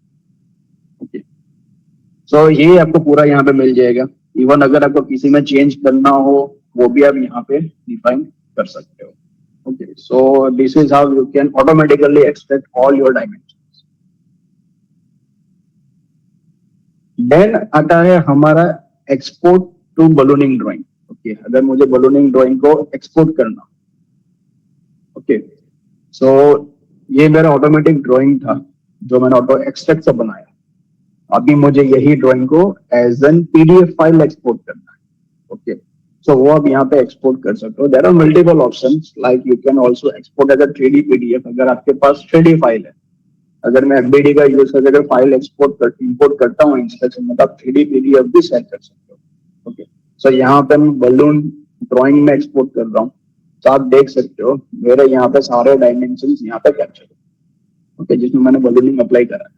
ओके, सो ये आपको पूरा यहाँ पे मिल जाएगा। इवन अगर आपको किसी में चेंज करना हो वो भी आप यहाँ पे डिफाइन कर सकते हो। Okay, so this is how you can automatically extract all your dimensions. Then आता है हमारा export to ballooning drawing. Okay, अगर मुझे बलूनिंग ड्राइंग को एक्सपोर्ट करना, ओके, सो ये मेरा ऑटोमेटिक ड्राइंग था जो मैंने ऑटो एक्सट्रैक्ट से बनाया। अभी मुझे यही ड्राइंग को as an PDF file export करना है। ओके, सो वो आप यहाँ पे एक्सपोर्ट कर सकते हो। There are multiple options, like you can also export as a 3D PDF। अगर आपके पास 3D फाइल है, अगर मैं FBD का यूज करके अगर फाइल इंपोर्ट करता हूँ इंस्ट्रक्शन में, तो आप 3D PDF भी सेट कर सकते हो। ओके, सो यहाँ पे मैं बलून ड्राइंग में एक्सपोर्ट कर रहा हूँ, तो आप देख सकते हो मेरे यहाँ पे सारे डायमेंशंस यहाँ पे कैप्चर है। ओके, जिसमें मैंने बलूनिंग अप्लाई करा है।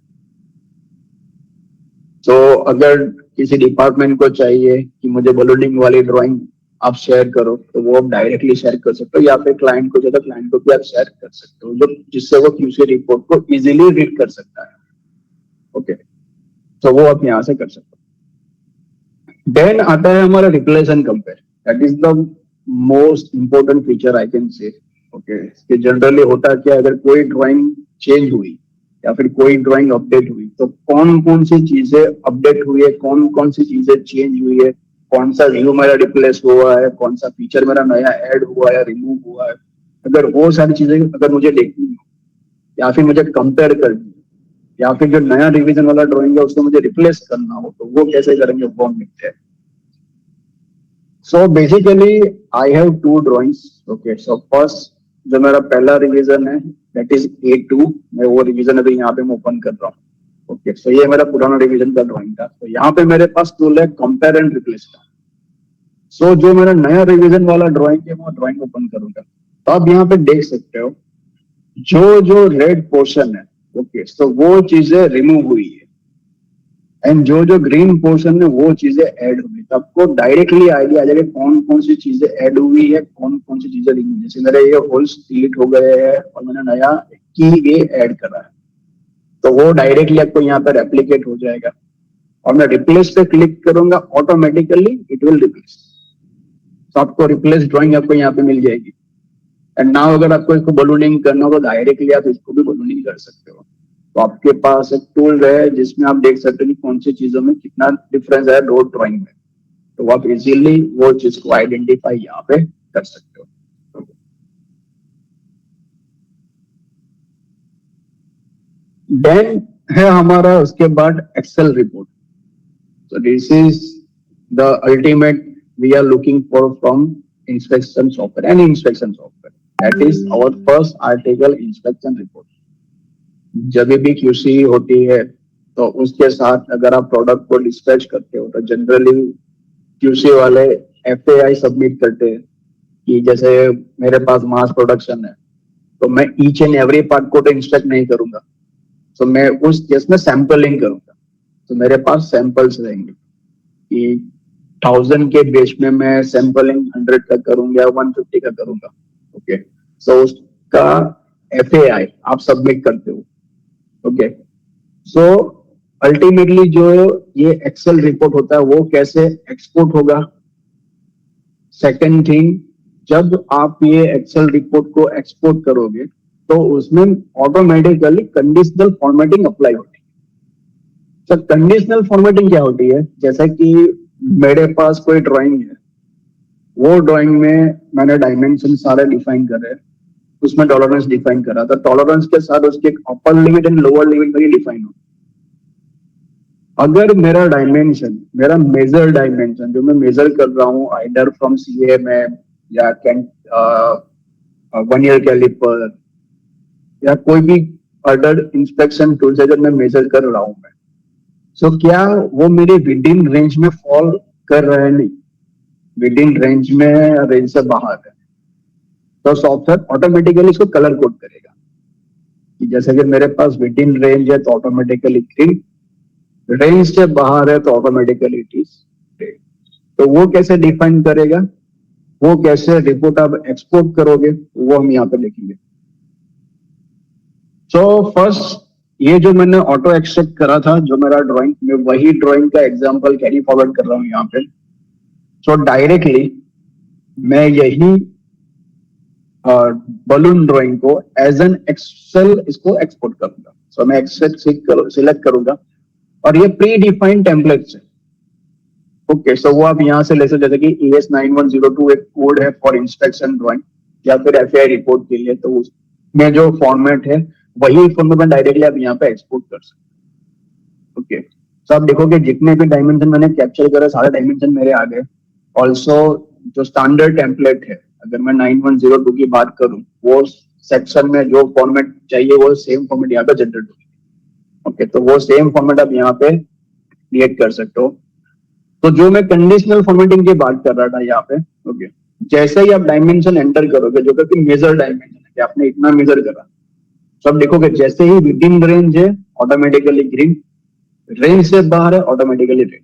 तो अगर किसी डिपार्टमेंट को चाहिए कि मुझे बलूनिंग वाली ड्राइंग आप शेयर करो, तो वो आप डायरेक्टली शेयर कर सकते हो, या फिर क्लाइंट को चाहिए तो क्लाइंट को भी आप शेयर कर सकते हो, जो जिससे वो QC रिपोर्ट को इजीली रीड कर सकता है। ओके, तो वो आप यहाँ से कर सकते हो। देन आता है हमारा replace and compare. That is the most important feature I can say. Okay, generally होता है कि अगर कोई ड्राइंग चेंज हुई या फिर कोई ड्राइंग अपडेट हुई, तो कौन कौन सी चीजें अपडेट हुई है, कौन कौन सी चीजें चेंज हुई है, कौन सा व्यू मेरा रिप्लेस हुआ है, कौन सा फीचर मेरा नया ऐड हुआ है, रिमूव हुआ है, अगर वो सारी चीजें अगर मुझे देखनी हो या फिर मुझे कंपेयर करनी हो, या फिर जो नया रिवीजन वाला ड्राइंग है उसको मुझे रिप्लेस करना हो, तो वो कैसे करेंगे वो हम देखते हैं। So basically I have 2 drawings. Okay, so first जो मेरा पहला रिवीजन है दैट इज A2, मैं वो रिवीजन अभी यहाँ पे मैं ओपन कर रहा हूँ। ओके, सो ये मेरा पुराना रिवीजन का ड्राइंग था। तो यहाँ पे मेरे पास टूल है कंपेयर एंड रिप्लेस का। सो जो मेरा नया रिवीजन वाला ड्राइंग है वो ड्राइंग ओपन करूंगा, तो आप यहाँ पे देख सकते हो जो जो रेड पोर्शन है, ओके, सो वो चीजें रिमूव हुई है एंड जो जो ग्रीन पोर्शन में वो चीजें ऐड हुई, तो आपको डायरेक्टली आइडिया आ जाएगा कौन कौन सी चीजें ऐड हुई है, कौन कौन सी चीजें लिखी। जैसे मेरे ये होल्स डिलीट हो गए हैं और मैंने नया की ये ऐड करा है, तो वो डायरेक्टली आपको यहाँ पर रेप्लिकेट हो जाएगा। और मैं रिप्लेस पे क्लिक करूंगा, ऑटोमेटिकली इट विल रिप्लेस। तो आपको रिप्लेस ड्राइंग आपको यहाँ पे मिल जाएगी। एंड नाउ अगर आपको इसको बलूनिंग करना हो तो डायरेक्टली आप इसको भी बलूनिंग कर सकते हो। तो आपके पास एक टूल है जिसमें आप देख सकते हो कि कौन सी चीजों में कितना डिफरेंस है डॉट ड्राइंग में, तो आप इजीली वो चीज को आइडेंटिफाई यहाँ पे कर सकते हो। देन है हमारा उसके बाद Excel report. So this is the ultimate we are looking for from inspection software, any inspection software. That is our first article inspection report. जब भी QC होती है तो उसके साथ अगर आप प्रोडक्ट को डिस्पैच करते हो तो जनरली QC वाले FAI सबमिट करते हैं कि जैसे मेरे पास मास प्रोडक्शन है तो मैं ईच एंड एवरी पार्ट को तो इंस्पेक्ट नहीं करूंगा, तो मैं उस केस में सैंपलिंग करूंगा। तो मेरे पास सैंपल्स रहेंगे कि 1000 के बेस में मैं सैंपलिंग 100 का करूंगा, 150 का करूंगा। ओके, सो उसका FAI आप सबमिट करते हो। ओके, सो अल्टीमेटली जो ये एक्सेल रिपोर्ट होता है वो कैसे एक्सपोर्ट होगा। सेकंड थिंग, जब आप ये एक्सेल रिपोर्ट को एक्सपोर्ट करोगे तो उसमें ऑटोमेटिकली कंडीशनल फॉर्मेटिंग अप्लाई होती है। तो कंडीशनल फॉर्मेटिंग क्या होती है, जैसे कि मेरे पास कोई ड्राइंग है, वो ड्राइंग में मैंने डायमेंशन सारे डिफाइन करे, उसमें टॉलरेंस डिफाइन करा, तो टॉलरेंस के साथ उसके upper limit and lower limit भी डिफाइन हो। अगर मेरा डायमेंशन, मेरा मेजर डायमेंशन जो मैं मेजर कर रहा हूँ आइदर फ्रॉम CMM या 1 ईयर कैलिपर या कोई भी अदर इंस्पेक्शन टूल से जब मैं मेजर कर रहा हूँ मैं, सो क्या वो मेरे विद इन रेंज में फॉल कर रहा है? नहीं, विद इन रेंज में, रेंज से बाहर है, तो सॉफ्टवेयर ऑटोमेटिकली इसको कलर कोड करेगा कि जैसे कि मेरे पास विद इन रेंज है तो ऑटोमेटिकली ग्रीन, रेंज से बाहर है तो ऑटोमेटिकली इट इज रेड। तो वो कैसे डिफाइन करेगा, वो कैसे रिपोर्ट आप एक्सपोर्ट करोगे, वो हम यहाँ पे देखेंगे। सो फर्स्ट, ये जो मैंने ऑटो एक्सट्रैक्ट करा था जो मेरा ड्राइंग में, वही ड्राइंग का एग्जांपल कैरी फॉरवर्ड कर रहा हूँ यहाँ पे। सो डायरेक्टली मैं यही बलून ड्राइंग को एज एन एक्सेल इसको एक्सपोर्ट करूंगा। सो मैं एक्सेल सिलेक्ट करूंगा और ये प्री डिफाइंड टेम्पलेट्स है। ओके, सो वो आप यहाँ से ले सकते, जैसे कि ES9102 एक कोड है फॉर इंस्पेक्शन ड्राइंग या फिर FAI रिपोर्ट के लिए, तो उसमें जो फॉर्मेट है वही फॉर्मेट डायरेक्टली आप यहाँ पे एक्सपोर्ट कर सकते। ओके, तो आप देखोगे जितने भी डायमेंशन मैंने कैप्चर करे सारे डायमेंशन मेरे आ गए। ऑल्सो जो स्टैंडर्ड टेम्पलेट है, अगर मैं 9102 की बात करूं, वो सेक्शन में जो फॉर्मेट चाहिए वो सेम फॉर्मेट यहाँ पे जनरेट होगी। ओके, तो वो सेम फॉर्मेट आप यहाँ पे क्रिएट कर सकते हो। तो जो मैं कंडीशनल फॉर्मेटिंग की बात कर रहा था यहाँ पे, ओके, जैसे ही आप डायमेंशन एंटर करोगे, जो कि मेजर डायमेंशन है कि आपने इतना मेजर करा, तो आप देखोगे जैसे ही विद इन रेंज है ऑटोमेटिकली ग्रीन, रेंज से बाहर है ऑटोमेटिकली रेड।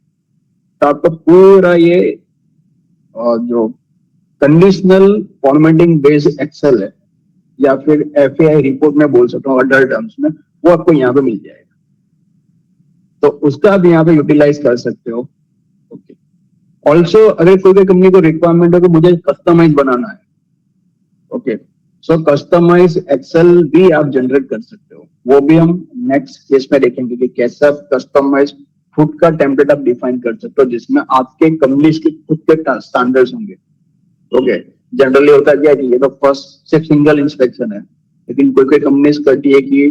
तो आपका पूरा ये जो कंडीशनल फॉर्मेटिंग बेस्ड एक्सेल है या फिर FAI रिपोर्ट में बोल सकता हूँ अदर टर्म्स में, वो आपको यहाँ पे मिल जाएगा। तो उसका आप यहाँ पे यूटिलाइज कर सकते हो। ओके, ऑल्सो अगर कोई भी कंपनी को रिक्वायरमेंट है कि मुझे कस्टमाइज बनाना है, ओके, सो कस्टमाइज एक्सेल भी आप जनरेट कर सकते हो। वो भी हम नेक्स्ट केस में देखेंगे कि कैसे आप कस्टमाइज खुद का टेम्पलेट आप डिफाइन कर सकते हो जिसमें आपके कंपनी के खुद के स्टैंडर्ड्स होंगे। ओके, जनरली होता है कि ये तो फर्स्ट सिर्फ सिंगल इंस्पेक्शन है, लेकिन कोई कोई कंपनीज करती है कि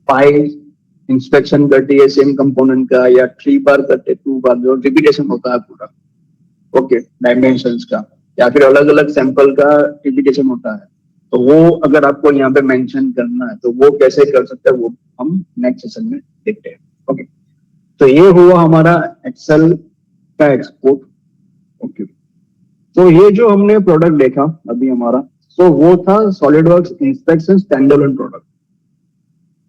5 इंस्पेक्शन करती है सेम कंपोनेंट का, या 3 बार करते 2 बार, जो रिपीटेशन होता है पूरा। ओके, डायमेंशंस का या फिर अलग अलग सैंपल का रिपीटेशन होता है, तो वो अगर आपको यहाँ पे मेंशन करना है तो वो कैसे कर सकते हैं, वो हम नेक्स्ट सेशन में देखते हैं। ओके, तो ये हुआ हमारा एक्सेल का एक्सपोर्ट। ओके, तो ये जो हमने प्रोडक्ट देखा अभी हमारा, तो वो था सॉलिडवर्क्स इंस्पेक्शन स्टैंडअलोन प्रोडक्ट।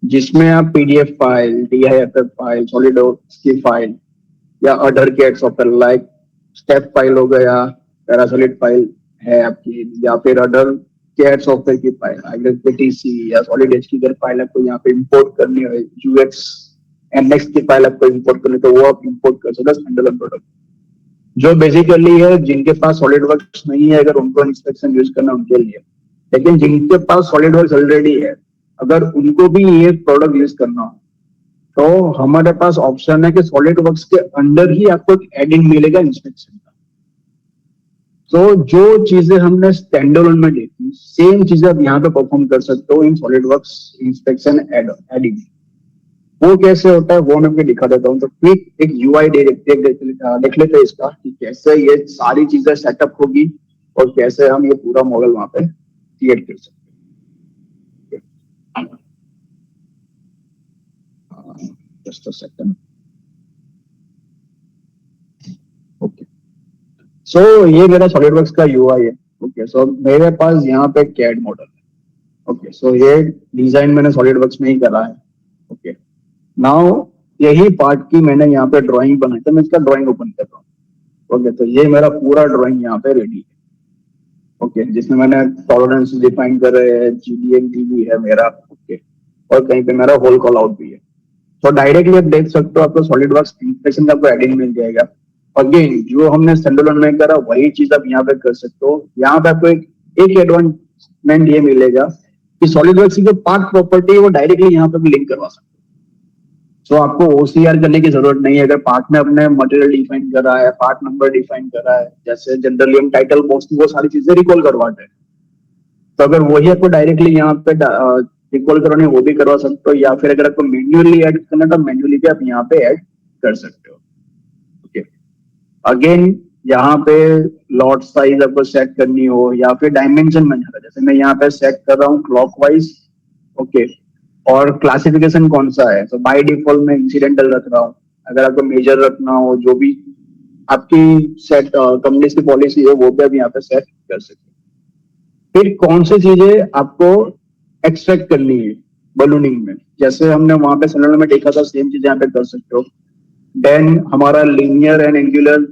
जिसमें आप PDF file, DIFF file, SolidWorks की फाइल या other CAD software like step file हो गया, पैरासोलिड फाइल है आपकी, या फिर अदर कैट सॉफ्टवेयर की फाइल, अगर पीटीसी या सॉलिड एच की अगर फाइल आपको यहाँ पे इंपोर्ट करनी है, यूएक्स एनएक्स की फाइल आपको इंपोर्ट करनी है, तो वो आप इंपोर्ट कर सकते हो स्टैंडअलोन प्रोडक्ट। जो बेसिकली है जिनके पास सॉलिडवर्क्स नहीं है, अगर उनको इंस्पेक्शन यूज करना उनके लिए, लेकिन जिनके पास सॉलिडवर्क्स ऑलरेडी है, अगर उनको भी ये प्रोडक्ट यूज करना हो, तो हमारे पास ऑप्शन है कि सॉलिडवर्क्स के अंदर ही आपको एक एडिंग मिलेगा इंस्पेक्शन का। तो जो चीजें हमने स्टैंडअलोन में देखी, सेम चीजें आप यहाँ पे परफॉर्म कर सकते हो इन सॉलिडवर्क्स इंस्पेक्शन एडिंग। वो कैसे होता है वो मैं आपको दिखा देता हूँ। तो क्विक एक यूआई देख लेते हैं इसका कि कैसे ये सारी चीजें सेटअप होगी और कैसे हम ये पूरा मॉडल वहां पे क्रिएट कर सकते हैं। Just a second. Okay, so ये मेरा सॉलिडवर्क्स का यूआई है। ओके, सो मेरे पास यहाँ पे कैड मॉडल है। ओके, सो ये डिजाइन मैंने सॉलिडवर्क्स में ही करा है। ओके, नाउ यही पार्ट की मैंने यहाँ पे ड्राइंग बनाई, तो मैं इसका ड्राइंग ओपन कर रहा हूँ। ओके, तो ये मेरा पूरा ड्राइंग यहाँ पे रेडी है। ओके, जिसमें मैंने टॉलरेंस डिफाइन कर रहे हैं, जीडीएनटी भी है मेरा। ओके, और कहीं पे मेरा होल कॉल आउट भी है। तो डायरेक्टली आप देख सकते हो, आपको सॉलिडवर्क्स इंस्पेक्शन का आपको एडिंग मिल जाएगा। अगेन जो हमने स्टैंडअलोन में करा वही चीज आप यहाँ पे कर सकते हो। यहाँ पे आपको एक एडवांसमेंट ये मिलेगा कि सॉलिडवर्क्स की जो पार्ट प्रॉपर्टी है वो डायरेक्टली यहाँ पे लिंक करवा सकते हो। तो आपको ओसीआर करने की जरूरत नहीं है। अगर पार्ट में अपने मटेरियल डिफाइन करा है, पार्ट नंबर डिफाइन करा है, जैसे जनरली हम टाइटल बॉक्स वो सारी चीजें रिकॉल करवाते हैं, तो अगर वही आपको डायरेक्टली यहाँ पे रिकॉल करवाने वो भी करवा सकते हो, या फिर अगर आपको मैन्युअली ऐड करना है तो मैन्युअली भी आप यहाँ पे ऐड कर सकते हो। ओके, अगेन यहाँ पे लॉट साइज आपको सेट करनी हो या फिर डायमेंशन में जाना, जैसे मैं यहाँ पे सेट कर रहा हूँ क्लॉकवाइज। ओके, और क्लासिफिकेशन कौन सा है, तो बाय डिफॉल्ट में इंसिडेंटल रख रहा हूँ। अगर आपको मेजर रखना हो, जो भी आपकी सेट कंपनी की पॉलिसी है वो भी आप यहाँ पे सेट कर सकते हैं। फिर कौन सी चीजें आपको एक्सट्रैक्ट करनी है बलूनिंग में, जैसे हमने वहां पे सैलून में देखा था, सेम चीज यहाँ पे कर सकते हो। देन हमारा लीनियर एंड एंगुलर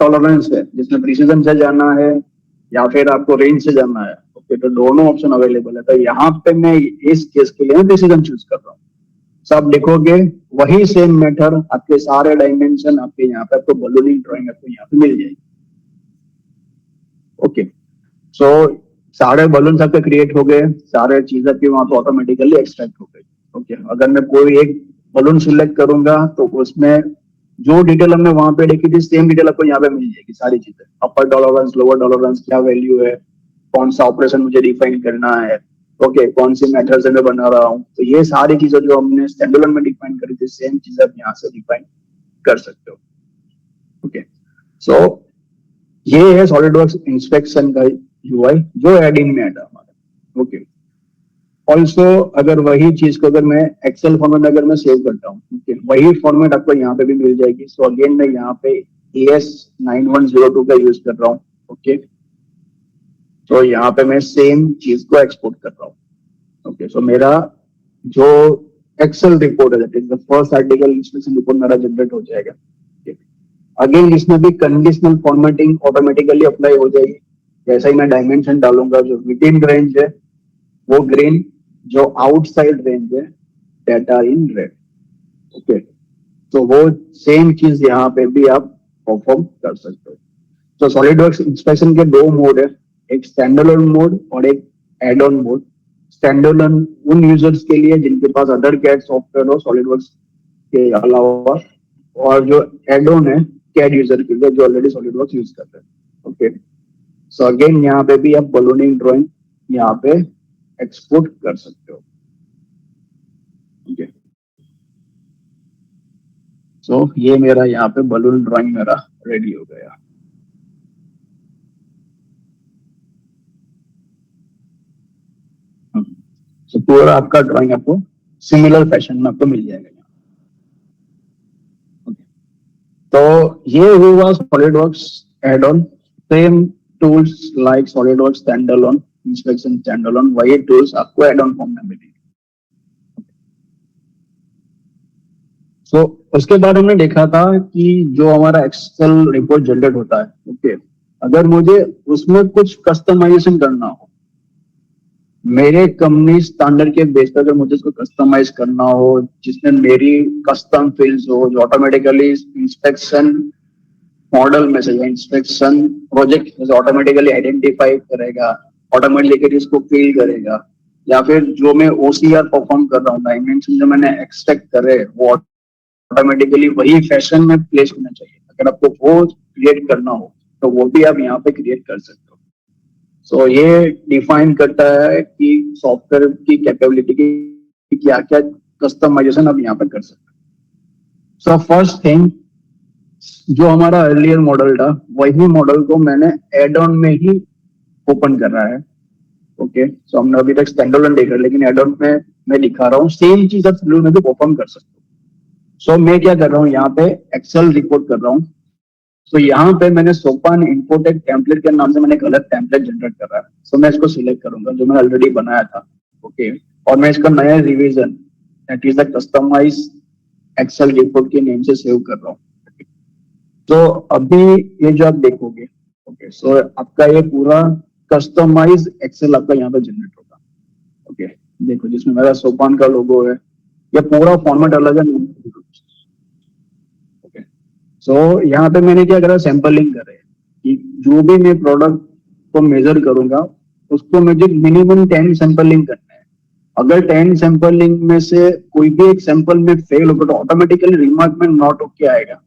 टॉलरेंस है, जिसमें प्रिसीजन से जाना है या फिर आपको रेंज से जाना है। ओके, तो दोनों ऑप्शन अवेलेबल है। तो यहाँ पे मैं इस केस के लिए प्रिसीजन चूज कर रहा हूँ। सब लिखोगे वही सेम मेथड, आपके सारे डायमेंशन आपके यहाँ पे, आपको बलूनिंग ड्राइंग आपको यहाँ पे मिल जाएगी। ओके, सो सारे बलून आपके क्रिएट हो गए, सारे चीज आपकी वहां पे ऑटोमेटिकली एक्सट्रैक्ट हो गई। ओके, अगर मैं कोई एक बलून सिलेक्ट करूंगा तो उसमें जो डिटेल हमने वहां पे देखी थी, सेम डिटेल आपको यहाँ पे मिल जाएगी। सारी चीजें, अपर टॉलरेंस, लोअर टॉलरेंस, क्या वैल्यू है, कौन सा ऑपरेशन मुझे डिफाइन करना है, ओके, कौन सी मेथड से मैं बना रहा हूँ, तो ये सारी चीजें जो हमने स्टैंडअलोन में डिफाइन करी थी, सेम चीज आप यहाँ से डिफाइन कर सकते हो। ओके, सो ये है सॉलिडवर्क्स इंस्पेक्शन का यूआई जो एडिंग में आता हमारा। ओके, ऑल्सो अगर वही चीज को अगर मैं एक्सेल फॉर्मेट में अगर मैं सेव करता हूँ, ओके, वही फॉर्मेट आपको यहाँ पे भी मिल जाएगी। सो अगेन मैं यहाँ पे AS9102 का यूज कर रहा हूँ। ओके, तो यहाँ पे मैं सेम चीज को एक्सपोर्ट कर रहा हूँ। ओके, सो मेरा जो एक्सेल रिपोर्ट है, that is the first article inspection report मेरा जनरेट हो जाएगा। अगेन इसमें भी कंडीशनल फॉर्मेटिंग ऑटोमेटिकली अप्लाई हो जाएगी। जैसा ही मैं डायमेंशन डालूंगा, जो विद इन रेंज है वो ग्रीन, जो आउटसाइड रेंज है that are in red. Okay, तो वो सेम चीज यहाँ पे भी आप परफॉर्म कर सकते हो। तो सॉलिडवर्क्स इंस्पेक्शन के दो मोड है, एक स्टैंडअलोन मोड और एक एड ऑन मोड। स्टैंडअलोन उन यूजर्स के लिए जिनके पास अदर कैड सॉफ्टवेयर हो सॉलिडवर्क्स के अलावा, और जो एड ऑन है कैड यूजर के लिए जो ऑलरेडी सॉलिडवर्क्स यूज करते हैं। ओके, सो अगेन यहाँ पे भी आप बलूनिंग ड्राइंग यहाँ पे एक्सपोर्ट कर सकते हो। ओके, सो ये मेरा यहाँ पे बलून ड्राइंग मेरा रेडी हो गया। तो पूरा आपका ड्राइंग आपको सिमिलर फैशन में आपको मिल जाएगा। तो ये हुआ SolidWorks add on. Same tools like SolidWorks standalone inspection standalone, वही टूल्स आपको एड ऑन फॉर्म में मिलेंगे। सो उसके बाद हमने देखा था कि जो हमारा एक्सेल रिपोर्ट जनरेट होता है, ओके, अगर मुझे उसमें कुछ कस्टमाइजेशन करना हो, मेरे कंपनी स्टैंडर्ड के बेस पर अगर मुझे इसको कस्टमाइज करना हो, जिसमें मेरी कस्टम फील्ड्स हो, जो ऑटोमेटिकली इंस्पेक्शन मॉडल में से या इंस्पेक्शन प्रोजेक्ट में से ऑटोमेटिकली आइडेंटिफाई करेगा, ऑटोमेटिकली इसको फील करेगा, या फिर जो मैं ओसीआर परफॉर्म कर रहा हूँ, डायमेंशन जो मैंने एक्सट्रैक्ट करे वो ऑटोमेटिकली वही फैशन में प्लेस होना चाहिए, अगर आपको वो क्रिएट करना हो तो वो भी आप यहाँ पे क्रिएट कर सकते हो। सो ये डिफाइन करता है कि सॉफ्टवेयर की कैपेबिलिटी की क्या क्या कस्टमाइजेशन आप यहाँ पे कर सकते हो। सो फर्स्ट थिंग, जो हमारा अर्लियर मॉडल था वही मॉडल को मैंने एड ऑन में ही ओपन कर रहा है, ओके। सो हमने अभी तक स्टैंड अलोन देखा, लेकिन एड ऑन में मैं दिखा रहा हूँ सेम चीज आप स्टैंड में भी परफॉर्म कर सकते हो। सो मैं क्या कर रहा हूँ, यहाँ पे एक्सेल रिपोर्ट कर रहा हूँ। तो यहाँ पे मैंने सोपान इंपोर्टेड टेम्पलेट के नाम से मैंने एक अलग टेम्पलेट जनरेट कर रहा है। सो मैं इसको सिलेक्ट करूंगा जो मैंने ऑलरेडी बनाया था, ओके। और मैं इसका नया revision that is the customise Excel report के नेम से सेव कर रहा हूँ। तो अभी ये जो आप देखोगे, ओके, सो आपका ये पूरा कस्टमाइज एक्सेल आपका यहाँ पे जनरेट होगा, ओके। देखो जिसमें मेरा सोपान का लोगो है, ये पूरा फॉर्मेट अलग है, ओके। सो यहाँ पे मैंने क्या करा, सैंपलिंग करे कि जो भी मैं प्रोडक्ट को मेजर करूंगा उसको मुझे मिनिमम 10 सैंपलिंग करना है। अगर 10 सैंपलिंग में से कोई भी एक सैंपल में फेल होगा तो ऑटोमेटिकली रिमार्क में नॉट ओके आएगा।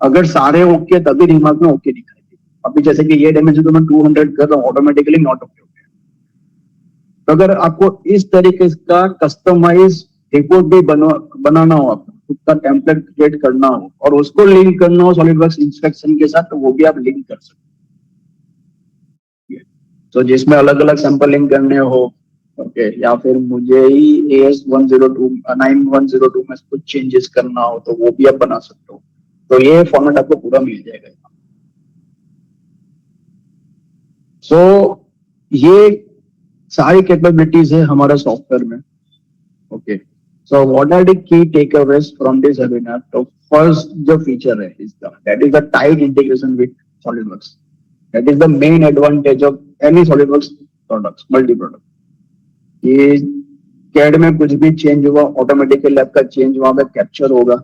अगर सारे ओके तभी रिमार्क में ओके दिखाएगी। अभी जैसे कि ये डैमेज तो मैं 200 कर रहा हूँ, ऑटोमेटिकली नॉट ओके हो गया। तो अगर आपको इस तरीके का कस्टमाइज रिपोर्ट भी बनाना हो, आपको खुद का टेम्पलेट क्रिएट करना हो और उसको लिंक करना हो सॉलिडवर्क्स इंस्पेक्शन के साथ, तो वो भी आप लिंक कर सकते हैं। तो जिसमें अलग अलग सैंपल लिंक करने हो, ओके, या फिर मुझे ही AS102 9102 में कुछ चेंजेस करना हो तो वो भी आप बना सकते हो। तो ये फॉर्मेट आपको पूरा मिल जाएगा। सो ये सारी कैपेबिलिटीज है हमारे सॉफ्टवेयर में, okay. So what are the key takeaways from this webinar? तो फर्स्ट जो फीचर है इसका, that is the tight integration with SolidWorks. That is the main advantage of any SolidWorks products, multi product. ये CAD में कुछ भी change हुआ automatically आपका चेंज वहां पे कैप्चर होगा।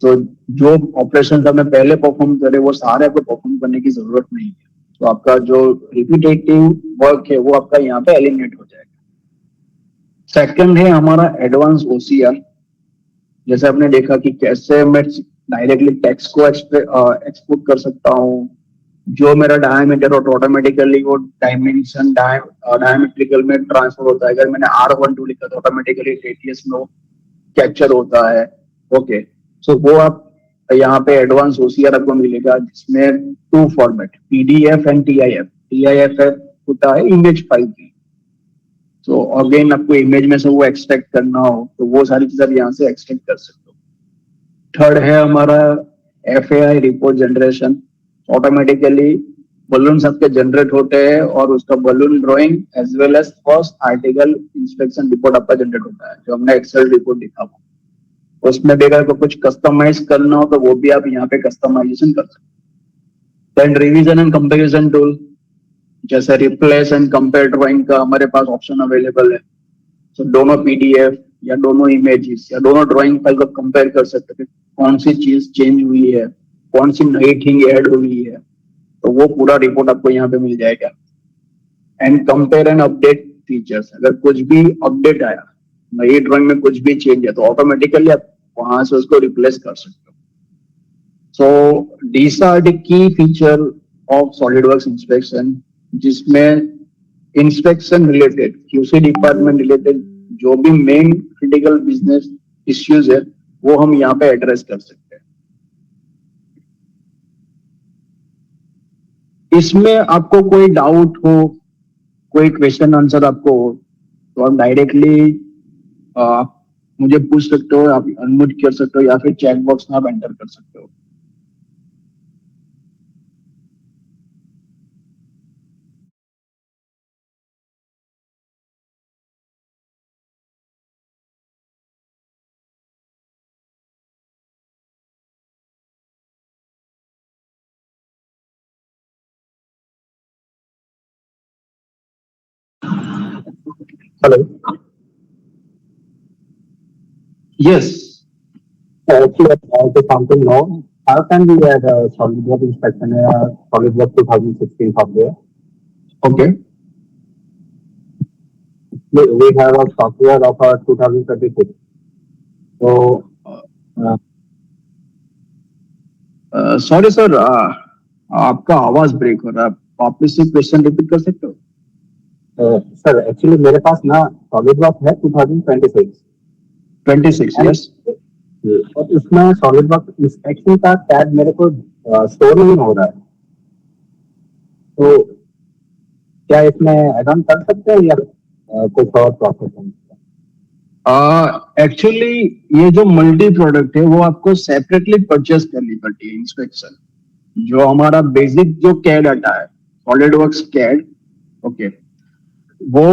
तो जो ऑपरेशन हमें पहले परफॉर्म करे वो सारे आपको परफॉर्म करने की जरूरत नहीं है। तो आपका जो रिपीटेटिव वर्क है वो आपका यहाँ पे एलिमिनेट हो जाएगा। सेकंड है हमारा एडवांस ओसीआर। जैसे आपने देखा कि कैसे मैं डायरेक्टली टेक्स्ट को एक्सपोर्ट कर सकता हूँ। जो मेरा डायमीटर हो ऑटोमेटिकली वो डायमेंशन डायमेट्रिकल में ट्रांसफर होता है। अगर मैंने R12 लिखा तो ऑटोमेटिकली रेडियस में वो कैप्चर होता है, ओके। सो वो आप यहाँ पे एडवांस ओसीआर आपको मिलेगा जिसमें two format, PDF and TIF. TIF होता है इमेज फाइल की। तो अगेन आपको इमेज में से वो एक्सट्रैक्ट करना हो तो वो सारी चीज आप यहाँ से एक्सट्रैक्ट कर सकते हो। थर्ड है हमारा FAI report generation. Automatically balloon सबके जनरेट होते हैं और उसका balloon drawing as well as first article inspection report आपका जनरेट होता है, जो हमने एक्सेल रिपोर्ट दिखा हुआ। उसमें भी अगर कुछ कस्टमाइज करना हो तो वो भी आप यहाँ पे कस्टमाइजेशन कर सकते हैं। Then revision and comparison tool, जैसे रिप्लेस एंड कंपेयर ड्राइंग का हमारे पास ऑप्शन अवेलेबल है। तो दोनों पीडीएफ या दोनों इमेजेस या दोनों ड्राइंग फाइल को कंपेयर कर सकते हैं, कौन सी चीज चेंज हुई है, कौन सी नई थिंग ऐड हुई है। तो वो पूरा रिपोर्ट आपको यहाँ पे मिल जाएगा। And compare and update features, अगर कुछ भी अपडेट आया, नई ड्राइंग में कुछ भी चेंज है तो ऑटोमेटिकली आप वहां से उसको रिप्लेस कर सकते हो। सो these are the key feature of SolidWorks inspection, जिसमें inspection related, QC department related जो भी मेन क्रिटिकल बिजनेस इश्यूज है वो हम यहाँ पे एड्रेस कर सकते हैं। इसमें आपको कोई डाउट हो, कोई क्वेश्चन आंसर आपको हो तो आप डायरेक्टली आप मुझे पूछ सकते हो, आप अनम्यूट कर सकते हो या फिर चैट बॉक्स में आप एंटर कर सकते हो। Hello. Yes. Actually, I also want to know how can we add a SolidWorks inspection in SolidWorks 2016 software? Okay. We have a software of 2026. So, sorry sir, आपका आवाज ब्रेक हो रहा है, आप वापस से क्वेश्चन रिपीट कर सकते हो? सर एक्चुअली मेरे पास ना SolidWorks है 2026 26, यस। और इसमें SolidWorks इंस्पेक्शन का टैग मेरे को स्टोर नहीं हो रहा है, तो क्या इसमें ऐड ऑन कर सकते हैं या कुछ और प्रोसेस है? एक्चुअली ये जो मल्टी प्रोडक्ट है वो आपको सेपरेटली परचेस करनी पड़ती है। इंस्पेक्शन जो हमारा बेसिक जो कैड डाटा है, सॉलिडवर्क्स कैड, ओके, वो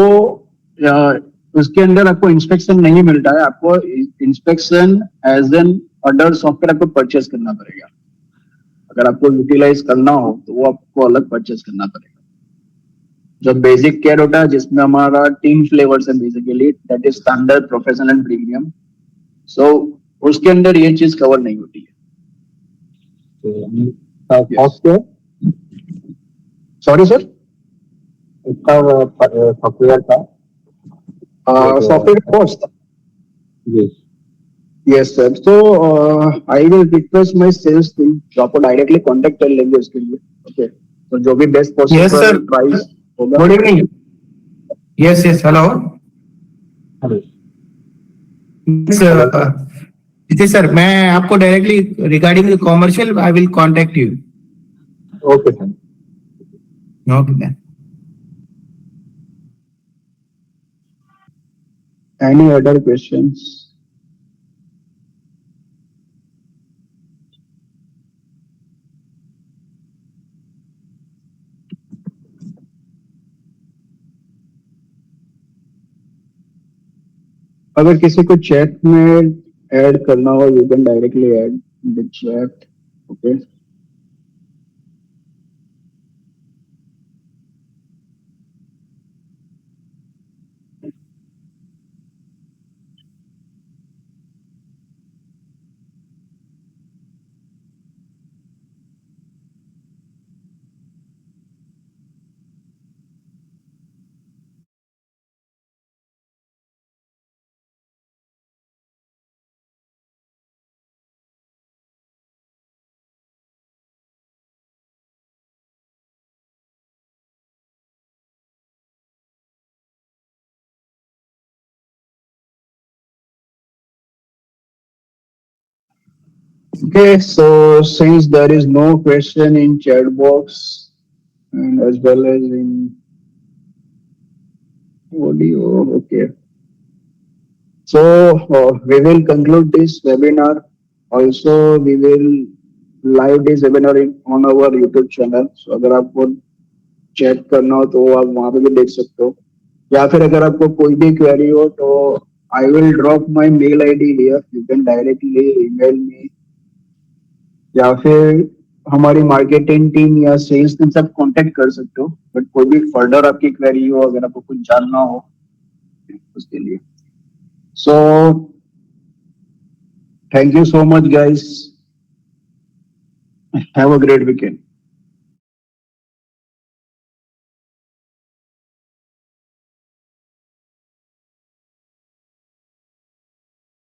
उसके अंदर आपको इंस्पेक्शन नहीं मिलता है। आपको inspection as an other software आपको परचेस करना पड़ेगा। अगर आपको यूटिलाइज करना हो तो वो आपको अलग परचेस करना पड़ेगा। जो बेसिक केयर होता है जिसमें हमारा 3 फ्लेवर्स है basically, that is standard, professional and premium. So उसके अंदर ये चीज कवर नहीं होती है। सॉरी सर, इसका सॉफ्टवेयर का software cost? Yes sir. So I will request my sales team जो आपको डायरेक्टली कांटेक्ट कर लेंगे उसके लिए। ओके, तो जो भी बेस्ट पॉसिबल प्राइस होगा। Good evening. Yes yes, hello. जी सर, मैं आपको directly regarding commercial I will contact you. Okay sir. Okay ma'am. Any other questions? अगर किसी को चैट में ऐड करना हो, you can directly add in the chat. Okay, okay, so since there is no question in chat box and as well as in audio, okay, so we will conclude this webinar. Also we will live this webinar on our YouTube channel. So अगर आपको chat करना हो तो आप वहां पे भी देख सकते हो, या फिर अगर आपको कोई भी क्वेरी हो तो I will drop my mail ID here, you can directly email me, या फिर हमारी मार्केटिंग टीम या सेल्स टीम सब कांटेक्ट कर सकते हो। बट कोई भी फर्दर आपकी क्वेरी हो, अगर आपको कुछ जानना हो उसके लिए। So thank you so much guys, have a great weekend.